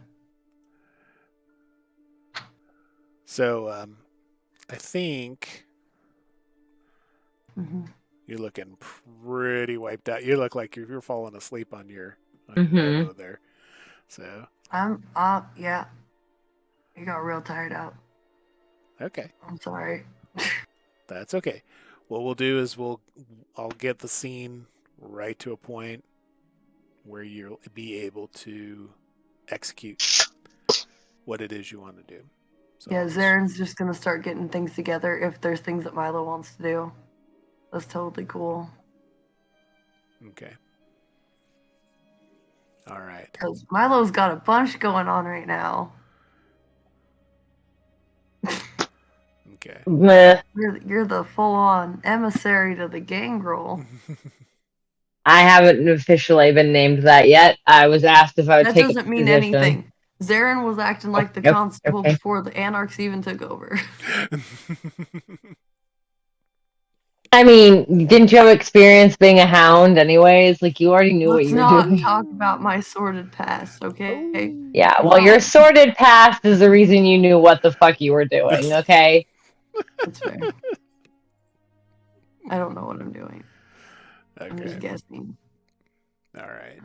So, I think Mm-hmm. you're looking pretty wiped out. You look like you're falling asleep on your Mhm. elbow there. So, Yeah. He got real tired out. okay. I'm sorry. That's okay. What we'll do is I'll get the scene right to a point where you'll be able to execute what it is you want to do. So Yeah, I'll just, Zaren's just gonna start getting things together if there's things that Milo wants to do. That's totally cool. okay. All right. Because Milo's got a bunch going on right now. Okay. Meh. You're the full on emissary to the gang role. I haven't officially been named that yet. I was asked if I would That take a doesn't mean position. anything. Zaren was acting like the Okay, constable okay. before the Anarchs even took over. I mean, didn't you have experience being a hound anyways? Like you already knew what Let's you were not doing. talk about my sordid past, okay? Yeah, Oh. well, your Fine. sordid past is the reason you knew what the fuck you were doing, okay? That's fair. I don't know what I'm doing. I'm Okay. just guessing. All right.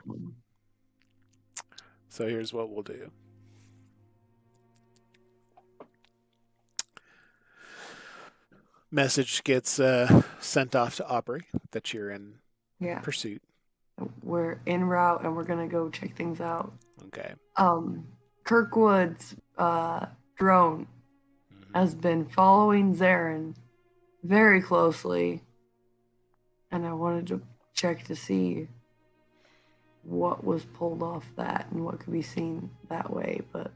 So here's what we'll do. Message gets sent off to Aubrey that you're in Yeah. pursuit. We're en route and we're gonna go check things out. Okay. Kirkwood's drone has been following Zaren very closely, and I wanted to check to see what was pulled off that and what could be seen that way. But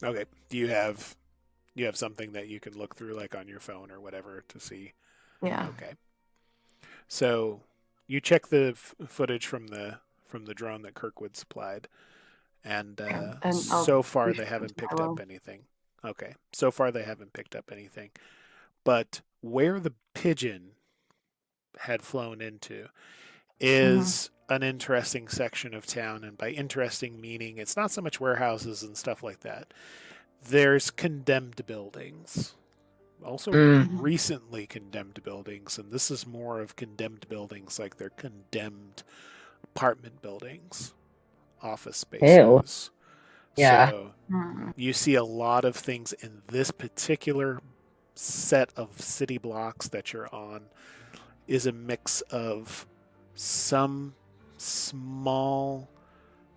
Okay. Do you have something that you can look through, like on your phone or whatever, to see? yeah, Okay. So you check the footage from the drone that Kirkwood supplied, and and I'll so far be they sure haven't it's picked Milo. up anything. Okay. So far they haven't picked up anything. But where the pigeon had flown into is an interesting section of town, and by interesting meaning it's not so much warehouses and stuff like that. There's condemned buildings, also Mm. recently condemned buildings, and this is more of condemned buildings like they're condemned apartment buildings, office Ew. spaces. Yeah. So Mhm. you see a lot of things in this particular set of city blocks that you're on is a mix of some small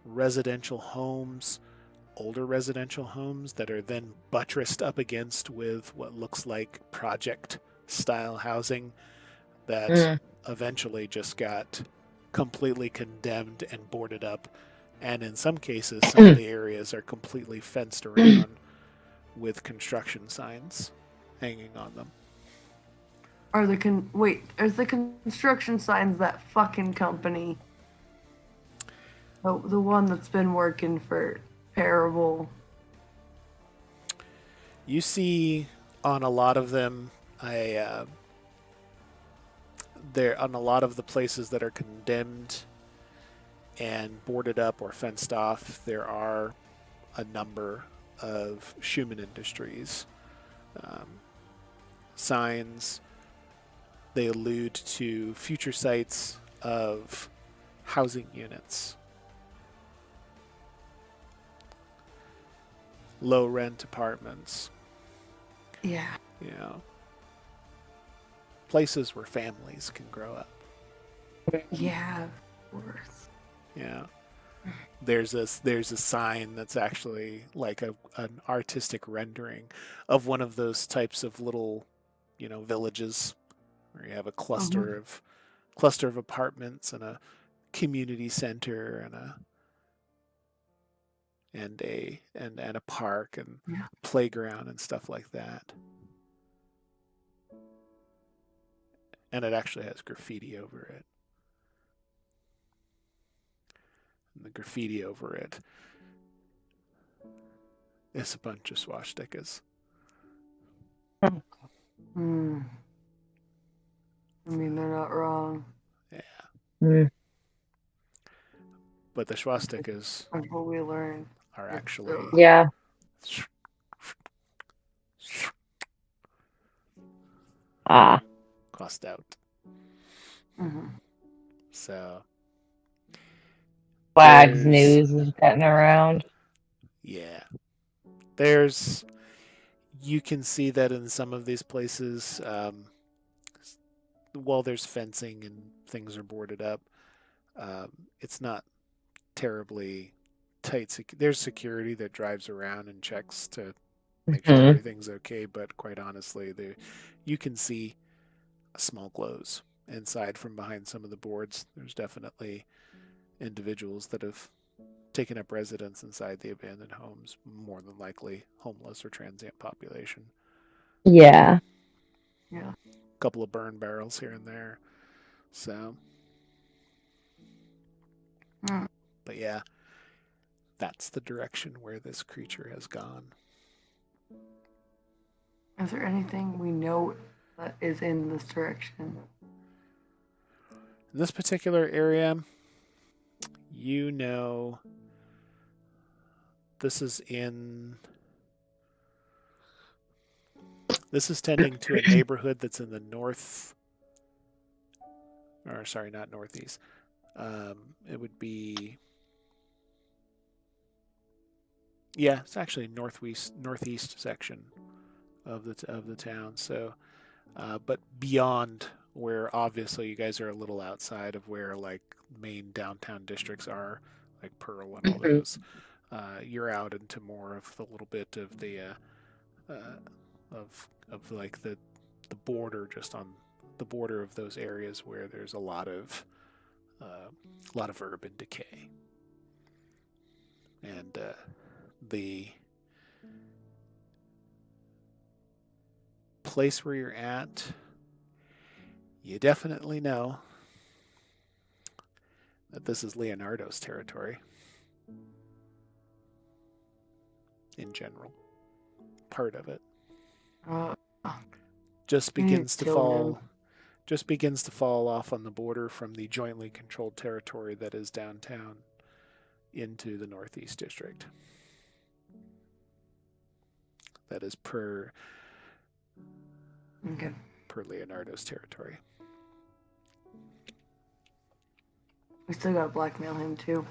residential homes, older residential homes that are then buttressed up against with what looks like project style housing that Mm. eventually just got completely condemned and boarded up. And in some cases, some of the areas are completely fenced around with construction signs hanging on them. Are the construction signs that fucking company? The one that's been working for Parable. You see on a lot of them, there on a lot of the places that are condemned and boarded up or fenced off, there are a number of Schumann Industries signs. they allude to future sites of housing units, low rent apartments, Yeah. you know, places where families can grow up. Yeah, of course. Yeah. There's a sign that's actually like an artistic rendering of one of those types of little, villages where you have a cluster of apartments and a community center and a park and Yeah. playground and stuff like that. And it actually has graffiti over it. And the graffiti over it is a bunch of swastikas. Hmm. I mean, they're not wrong. Yeah. Mm. But the swastikas That's what we learned. are actually Yeah. Ah. crossed out. Mm-hmm. So Wags there's- news is getting around. Yeah. You can see that in some of these places, while there's fencing and things are boarded up, it's not terribly tight. There's security that drives around and checks to make sure everything's okay, but quite honestly, you can see small glows inside from behind some of the boards. There's definitely individuals that have taken up residence inside the abandoned homes, more than likely homeless or transient population. Yeah. Yeah. A couple of burn barrels here and there. So, but yeah, that's the direction where this creature has gone. Is there anything we know that is in this direction? In this particular area, this is tending to a neighborhood that's in the not northeast. It would be, it's actually northeast section of the town. So, but beyond where obviously you guys are a little outside of where like main downtown districts are, like Pearl and all those. You're out into more of the little bit of the of like the border, just on the border of those areas where there's a lot of urban decay, and the place where you're at, you definitely know that this is Leonardo's territory. In general, part of it just begins to fall off on the border from the jointly controlled territory that is downtown into the Northeast District. That is per Leonardo's territory. We still gotta blackmail him too.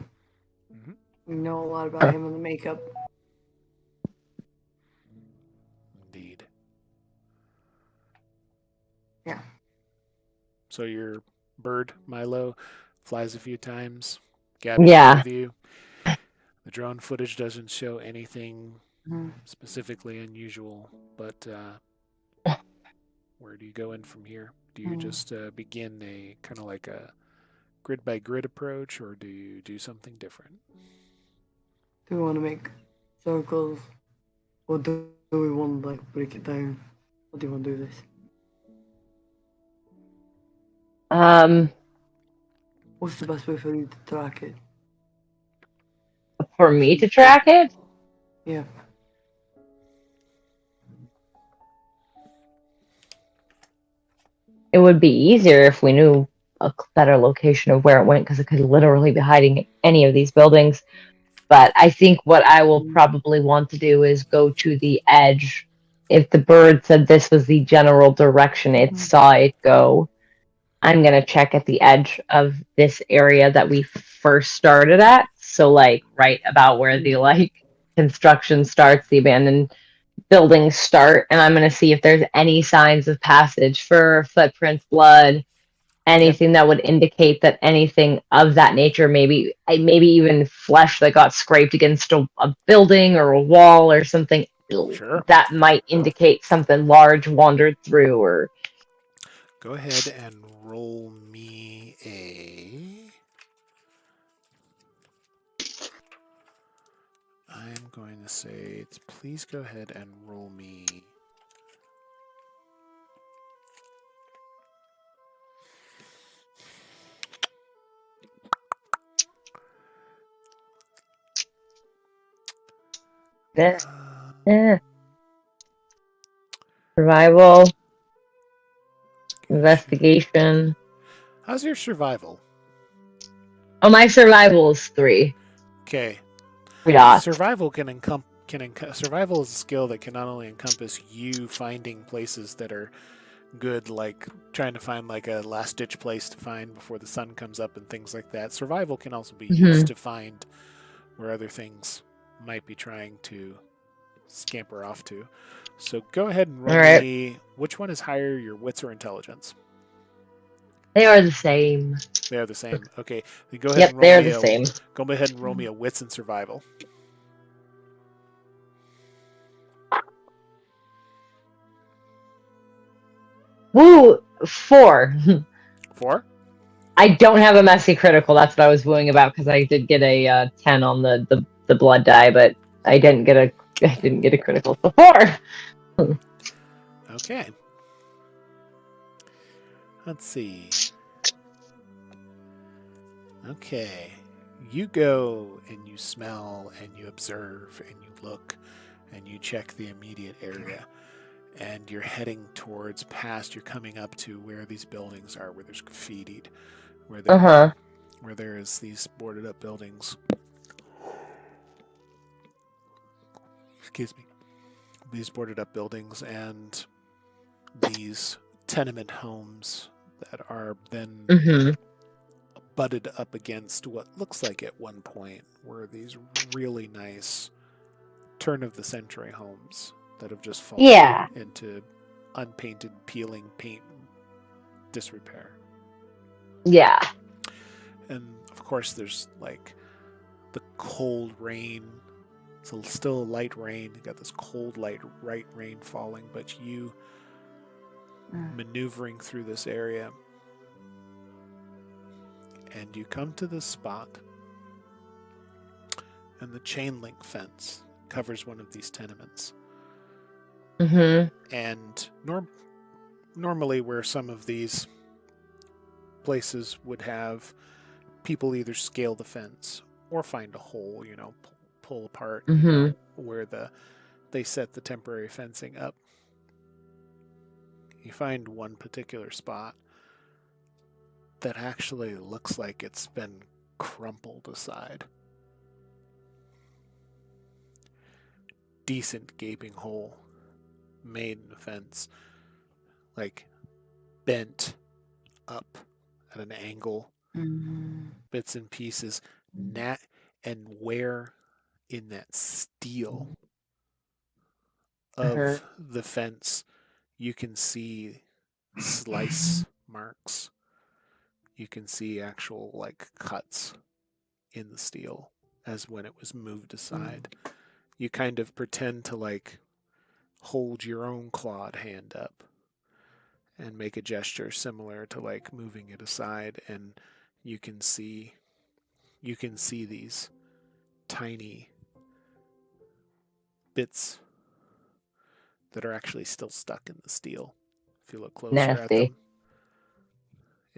Mm-hmm. We know a lot about him and the makeup. Indeed. Yeah. So your bird, Milo, flies a few times. Gabi with you. The drone footage doesn't show anything specifically unusual, but where do you go in from here? Do you just begin a kind of like a grid by grid approach, or do you do something different? Do we want to make circles, or do we want to like break it down? Or do you want to do this? What's the best way for you to track it? For me to track it? Yeah. It would be easier if we knew a better location of where it went, because it could literally be hiding in any of these buildings. But I think what I will probably want to do is go to the edge. If the bird said this was the general direction it saw it go, I'm gonna check at the edge of this area that we first started at. So like right about where the like construction starts, the abandoned buildings start, and I'm gonna see if there's any signs of passage for footprints, blood, anything that would indicate that anything of that nature, maybe even flesh that got scraped against a building or a wall or something Sure. that might indicate something large wandered through. Or Go ahead and roll me a. I'm going to say, please go ahead and roll me. this Uh, survival, investigation. How's your survival? Oh, my survival is 3. Okay. 3 dots. Survival survival is a skill that can not only encompass you finding places that are good, like trying to find like a last ditch place to find before the sun comes up and things like that. Survival can also be used to find where other things might be trying to scamper off to. So go ahead and roll me. Which one is higher, your wits or intelligence? They are the same. They are the same. Okay, then go ahead and roll they're me the same. Go ahead and roll me a wits and survival. Woo! 4. 4? I don't have a messy critical. That's what I was wooing about because I did get a 10 on the blood die, but I didn't get a critical. So 4. Okay. Let's see. Okay. You go and you smell and you observe and you look and you check the immediate area. And you're heading towards you're coming up to where these buildings are, where there's graffitied, where there is these boarded up buildings. Excuse me. These boarded up buildings and these tenement homes that are then butted up against what looks like at one point were these really nice turn of the century homes that have just fallen into unpainted, peeling paint disrepair. Yeah. And of course, there's like the cold rain. It's still a light rain. You got this cold, light rain falling, but you maneuvering through this area, and you come to this spot, and the chain link fence covers one of these tenements. And normally where some of these places would have people either scale the fence or find a hole, pull apart where they set the temporary fencing up. You find one particular spot that actually looks like it's been crumpled aside. Decent gaping hole made in the fence, like bent up at an angle, bits and pieces, and where in that steel of the fence you can see slice marks. You can see actual like cuts in the steel as when it was moved aside. You kind of pretend to like hold your own clawed hand up and make a gesture similar to like moving it aside, and you can see these tiny bits that are actually still stuck in the steel. If you look closer at them.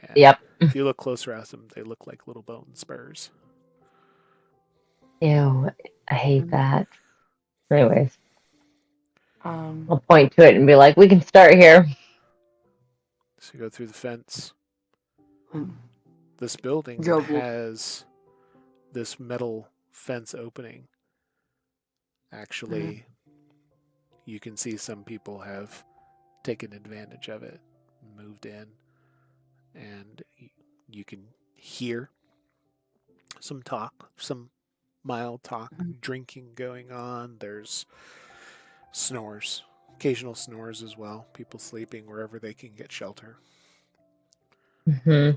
Yeah. Yep. If you look closer at them, they look like little bone spurs. Ew, I hate that. Anyways, I'll point to it and be like, we can start here. So you go through the fence. This building has this metal fence opening. Actually, you can see some people have taken advantage of it, moved in, and you can hear some talk, some mild talk, drinking going on. There's snores, occasional snores as well. People sleeping wherever they can get shelter. Mm-hmm.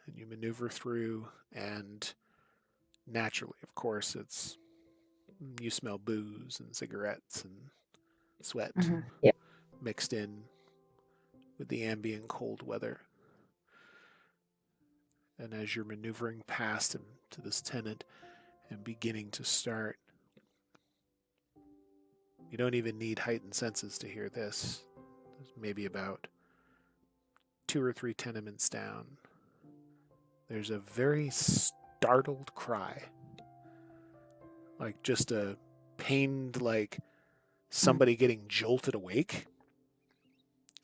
And you maneuver through, and naturally, of course, you smell booze and cigarettes and sweat Yep. mixed in with the ambient cold weather. And as you're maneuvering past him to this tenant and beginning to start, you don't even need heightened senses to hear this. There's maybe about 2 or 3 tenements down. There's a very startled cry. Like just a pained, like somebody getting jolted awake.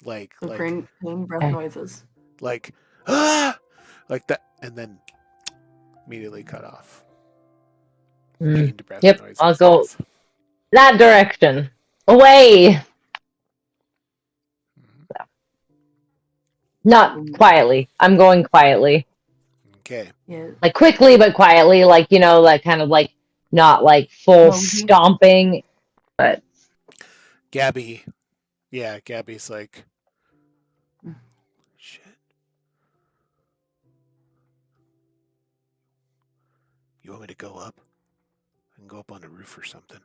Like pain breath noises. Like, ah! Like that, and then immediately cut off. Pained breath Yep, noises. I'll go that direction. Away! Not quietly. I'm going quietly. Okay. Yeah. Like quickly but quietly, like, you know, like kind of like not like full stomping, but Gabi's like, shit. You want me to go up? I can go up on the roof or something.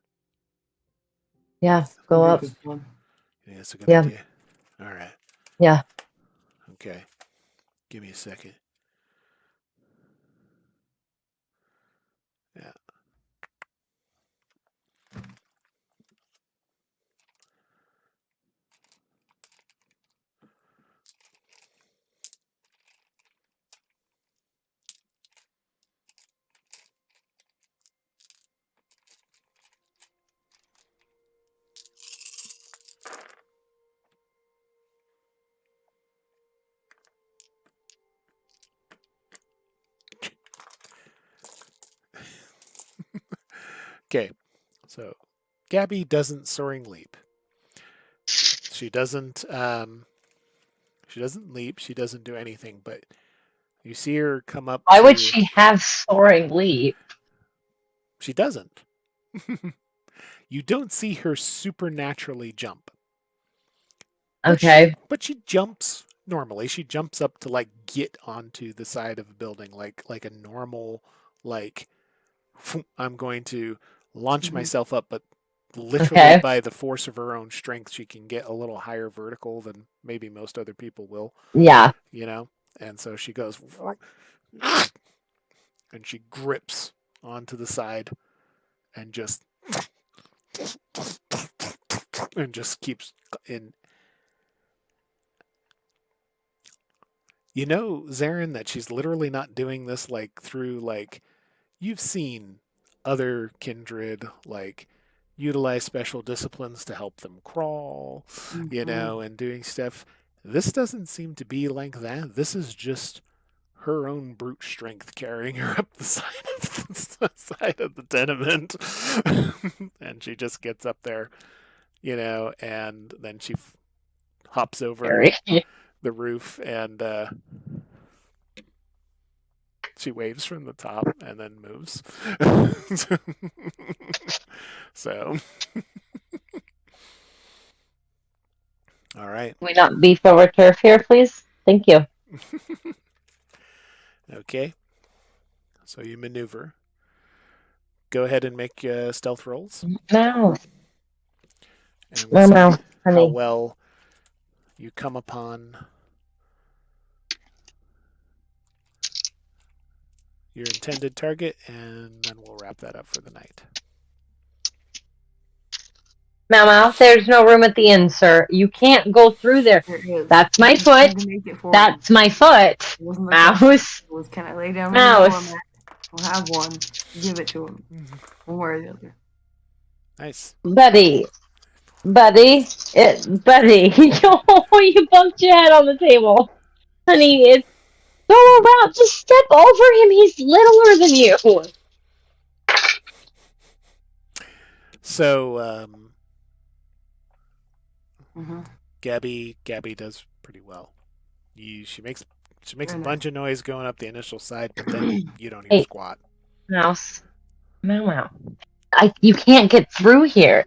yeah, go up. Yeah, that's a good idea. All right. Yeah. Okay. Give me a second. Yeah. Okay. So Gabi doesn't soaring leap. She doesn't leap, she doesn't do anything, but you see her come up. Why would she have soaring leap? She doesn't. You don't see her supernaturally jump. Okay. But she jumps normally. She jumps up to like get onto the side of a building like a normal, like, I'm going to launch myself up, but literally by the force of her own strength, she can get a little higher vertical than maybe most other people will. Yeah. You know? And so she goes and she grips onto the side and just keeps in. You know, Zaren, that she's literally not doing this like through like, you've seen other kindred like utilize special disciplines to help them crawl, you know, and doing stuff. This doesn't seem to be like that. This is just her own brute strength carrying her up the side of the tenement. And she just gets up there, you know, and then she hops over the roof and she waves from the top and then moves. So, all right. Can we not beef over turf here, please? Thank you. Okay. So you maneuver. Go ahead and make stealth rolls. Mouse. And we'll see how well you come upon your intended target, and then we'll wrap that up for the night. Mama, there's no room at the inn, sir. You can't go through there. That's my foot. That's my foot. Mouse. Can I lay down Mouse? I'll have one. Give it to him. One way or the other. Nice. Buddy. Buddy. You bumped your head on the table. Honey, go around. Just step over him. He's littler than you. So, Gabi does pretty well. She makes a Very bunch nice. of noise going up the initial side, but then you don't hear Hey. squat. Mouse. Meow. You can't get through here.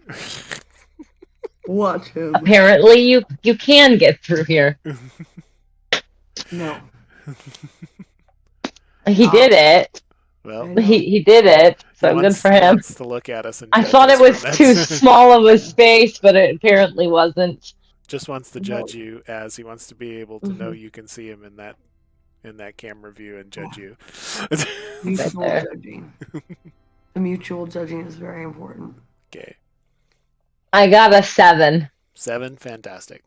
Watch him. Apparently, you can get through here. No. He Ah. did it. Well, I know. He did it. So good for he him. wants to look at us and I judge thought us it was from that. too small of a space, but it apparently wasn't. Just wants to judge you as he wants to be able to know Mhm. you can see him in that camera view and judge you. Mutual there. judging. The mutual judging is very important. Okay. I got a 7. 7, fantastic.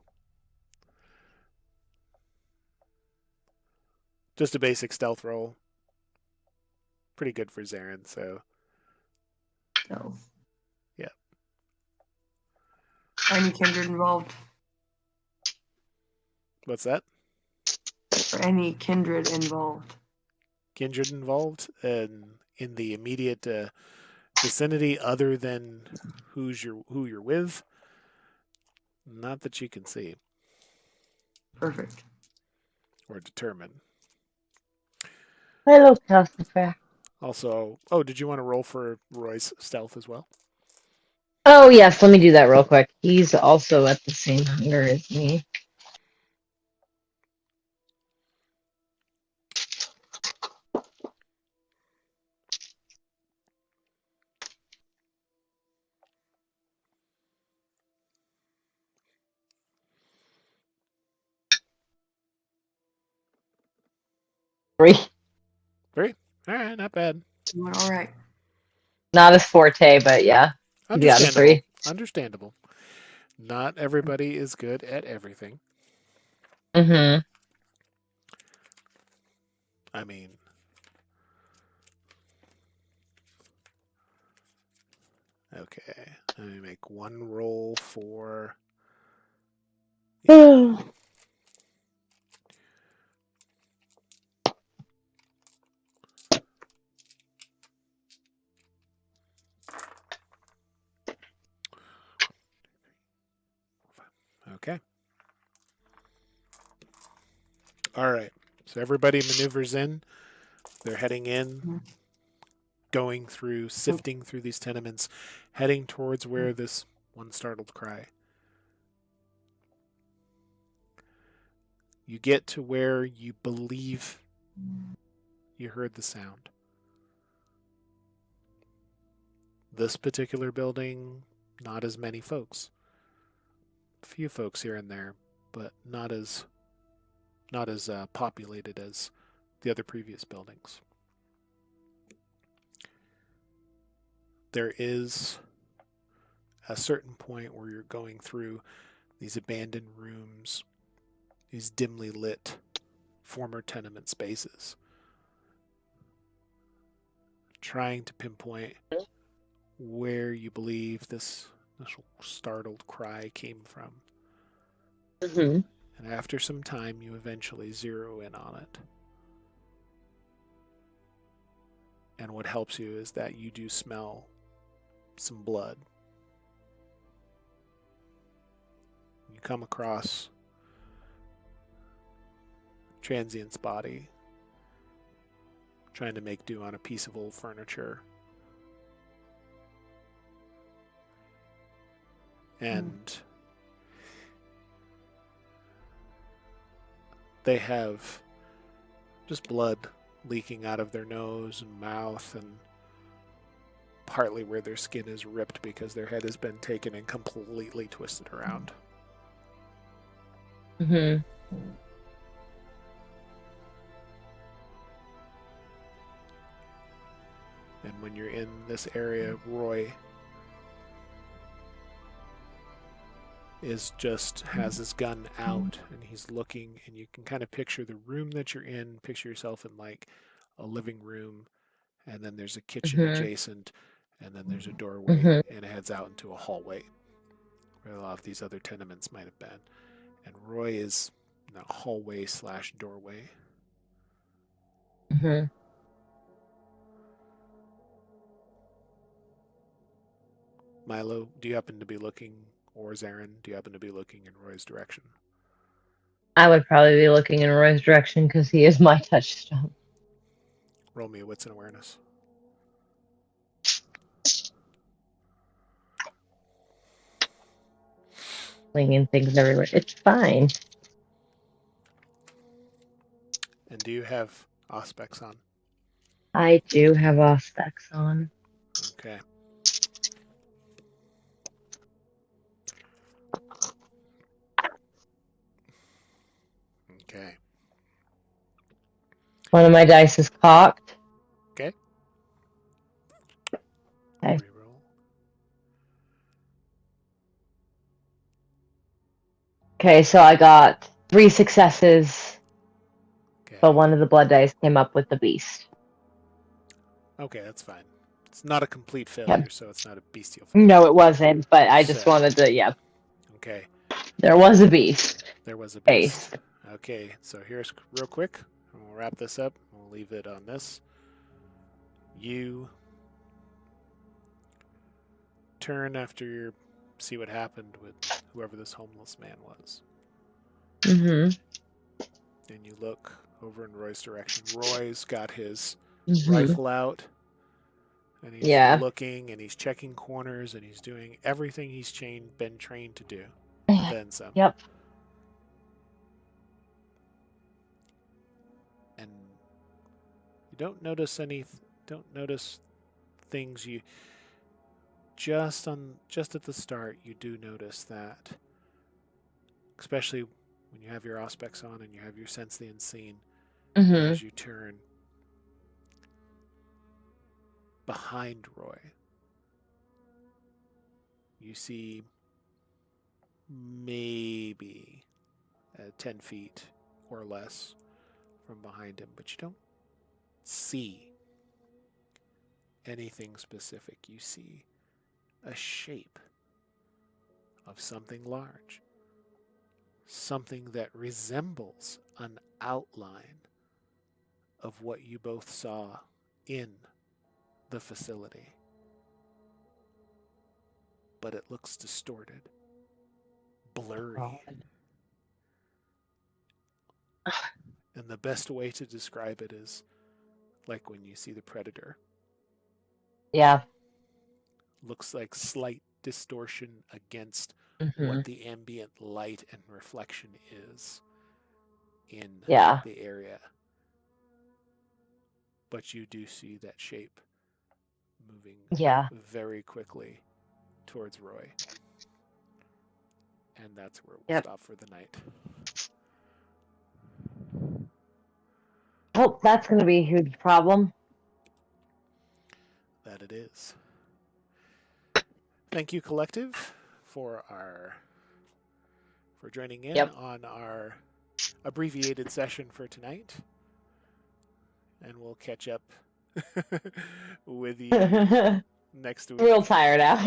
Just a basic stealth roll. Pretty good for Zaren, so So. yeah. Any kindred involved? What's that? Or any kindred involved? Kindred involved in the immediate vicinity other than who you're with? Not that you can see Perfect. or determine. Hello, Calcifer. Also, did you want to roll for Roy's stealth as well? Oh, yes, let me do that real quick. He's also at the same hunger as me. Three. 3? All right, not bad. Doing all right. Not his forte, but yeah. He got a 3. Understandable. Not everybody is good at everything. Mm-hmm. I mean, okay. Let me make one roll for. Yeah. Okay. All right. So everybody maneuvers in. They're heading in, going through, sifting through these tenements, heading towards where this one startled cry. You get to where you believe you heard the sound. This particular building, not as many folks. A few folks here and there, but not as populated as the other previous buildings. There is a certain point where you're going through these abandoned rooms, these dimly lit former tenement spaces, trying to pinpoint where you believe this initial startled cry came from. Mm-hmm. And after some time, you eventually zero in on it. And what helps you is that you do smell some blood. You come across Transient's body, trying to make do on a piece of old furniture. And they have just blood leaking out of their nose and mouth, and partly where their skin is ripped because their head has been taken and completely twisted around. Mm-hmm. And when you're in this area, Roy has his gun out and he's looking, and you can kind of picture the room that you're in, picture yourself in like a living room, and then there's a kitchen adjacent, and then there's a doorway, and it heads out into a hallway where a lot of these other tenements might have been. And Roy is in a hallway / doorway. Mm-hmm. Milo, do you happen to be looking, or Zaren, do you happen to be looking in Roy's direction? I would probably be looking in Roy's direction because he is my touchstone. Roll me a wits and awareness. Flinging things everywhere. It's fine. And do you have Auspex on? I do have Auspex on. Okay. Okay. One of my dice is cocked. Okay. Okay. Reroll. Okay, so I got 3 successes, Okay. but one of the blood dice came up with the beast. Okay, that's fine. It's not a complete failure, so it's not a bestial failure. No, it wasn't, but I just So- wanted to, yeah. Okay. There was a beast. There was a Face. beast. Okay, so here's real quick. And we'll wrap this up. We'll leave it on this. You turn after you see what happened with whoever this homeless man was. Mm-hmm. And you look over in Roy's direction. Roy's got his Mm-hmm. rifle out. And he's Yeah. looking and he's checking corners and he's doing everything he's been trained to do. And then some. Yep. And you don't notice things you just at the start you do notice that, especially when you have your Auspex on and you have your sense the unseen. Mm-hmm. And as you turn behind Roy, you see maybe 10 feet or less from behind him, but you don't see anything specific. You see a shape of something large, something that resembles an outline of what you both saw in the facility, but it looks distorted, blurry. And the best way to describe it is like when you see the Predator. Yeah. Looks like slight distortion against Mm-hmm. what the ambient light and reflection is in Yeah. the area. But you do see that shape moving Yeah. very quickly towards Roy. And that's where we'll Yep. stop for the night. Oh, that's going to be a huge problem. That it is. Thank you, Collective, for joining in Yep. on our abbreviated session for tonight. And we'll catch up with you next week. Real tired out.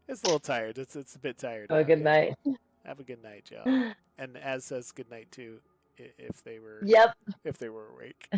It's a little tired. It's a bit tired. Have a good night. Have a good night, y'all. And Az says good night too, if they were Yep. awake.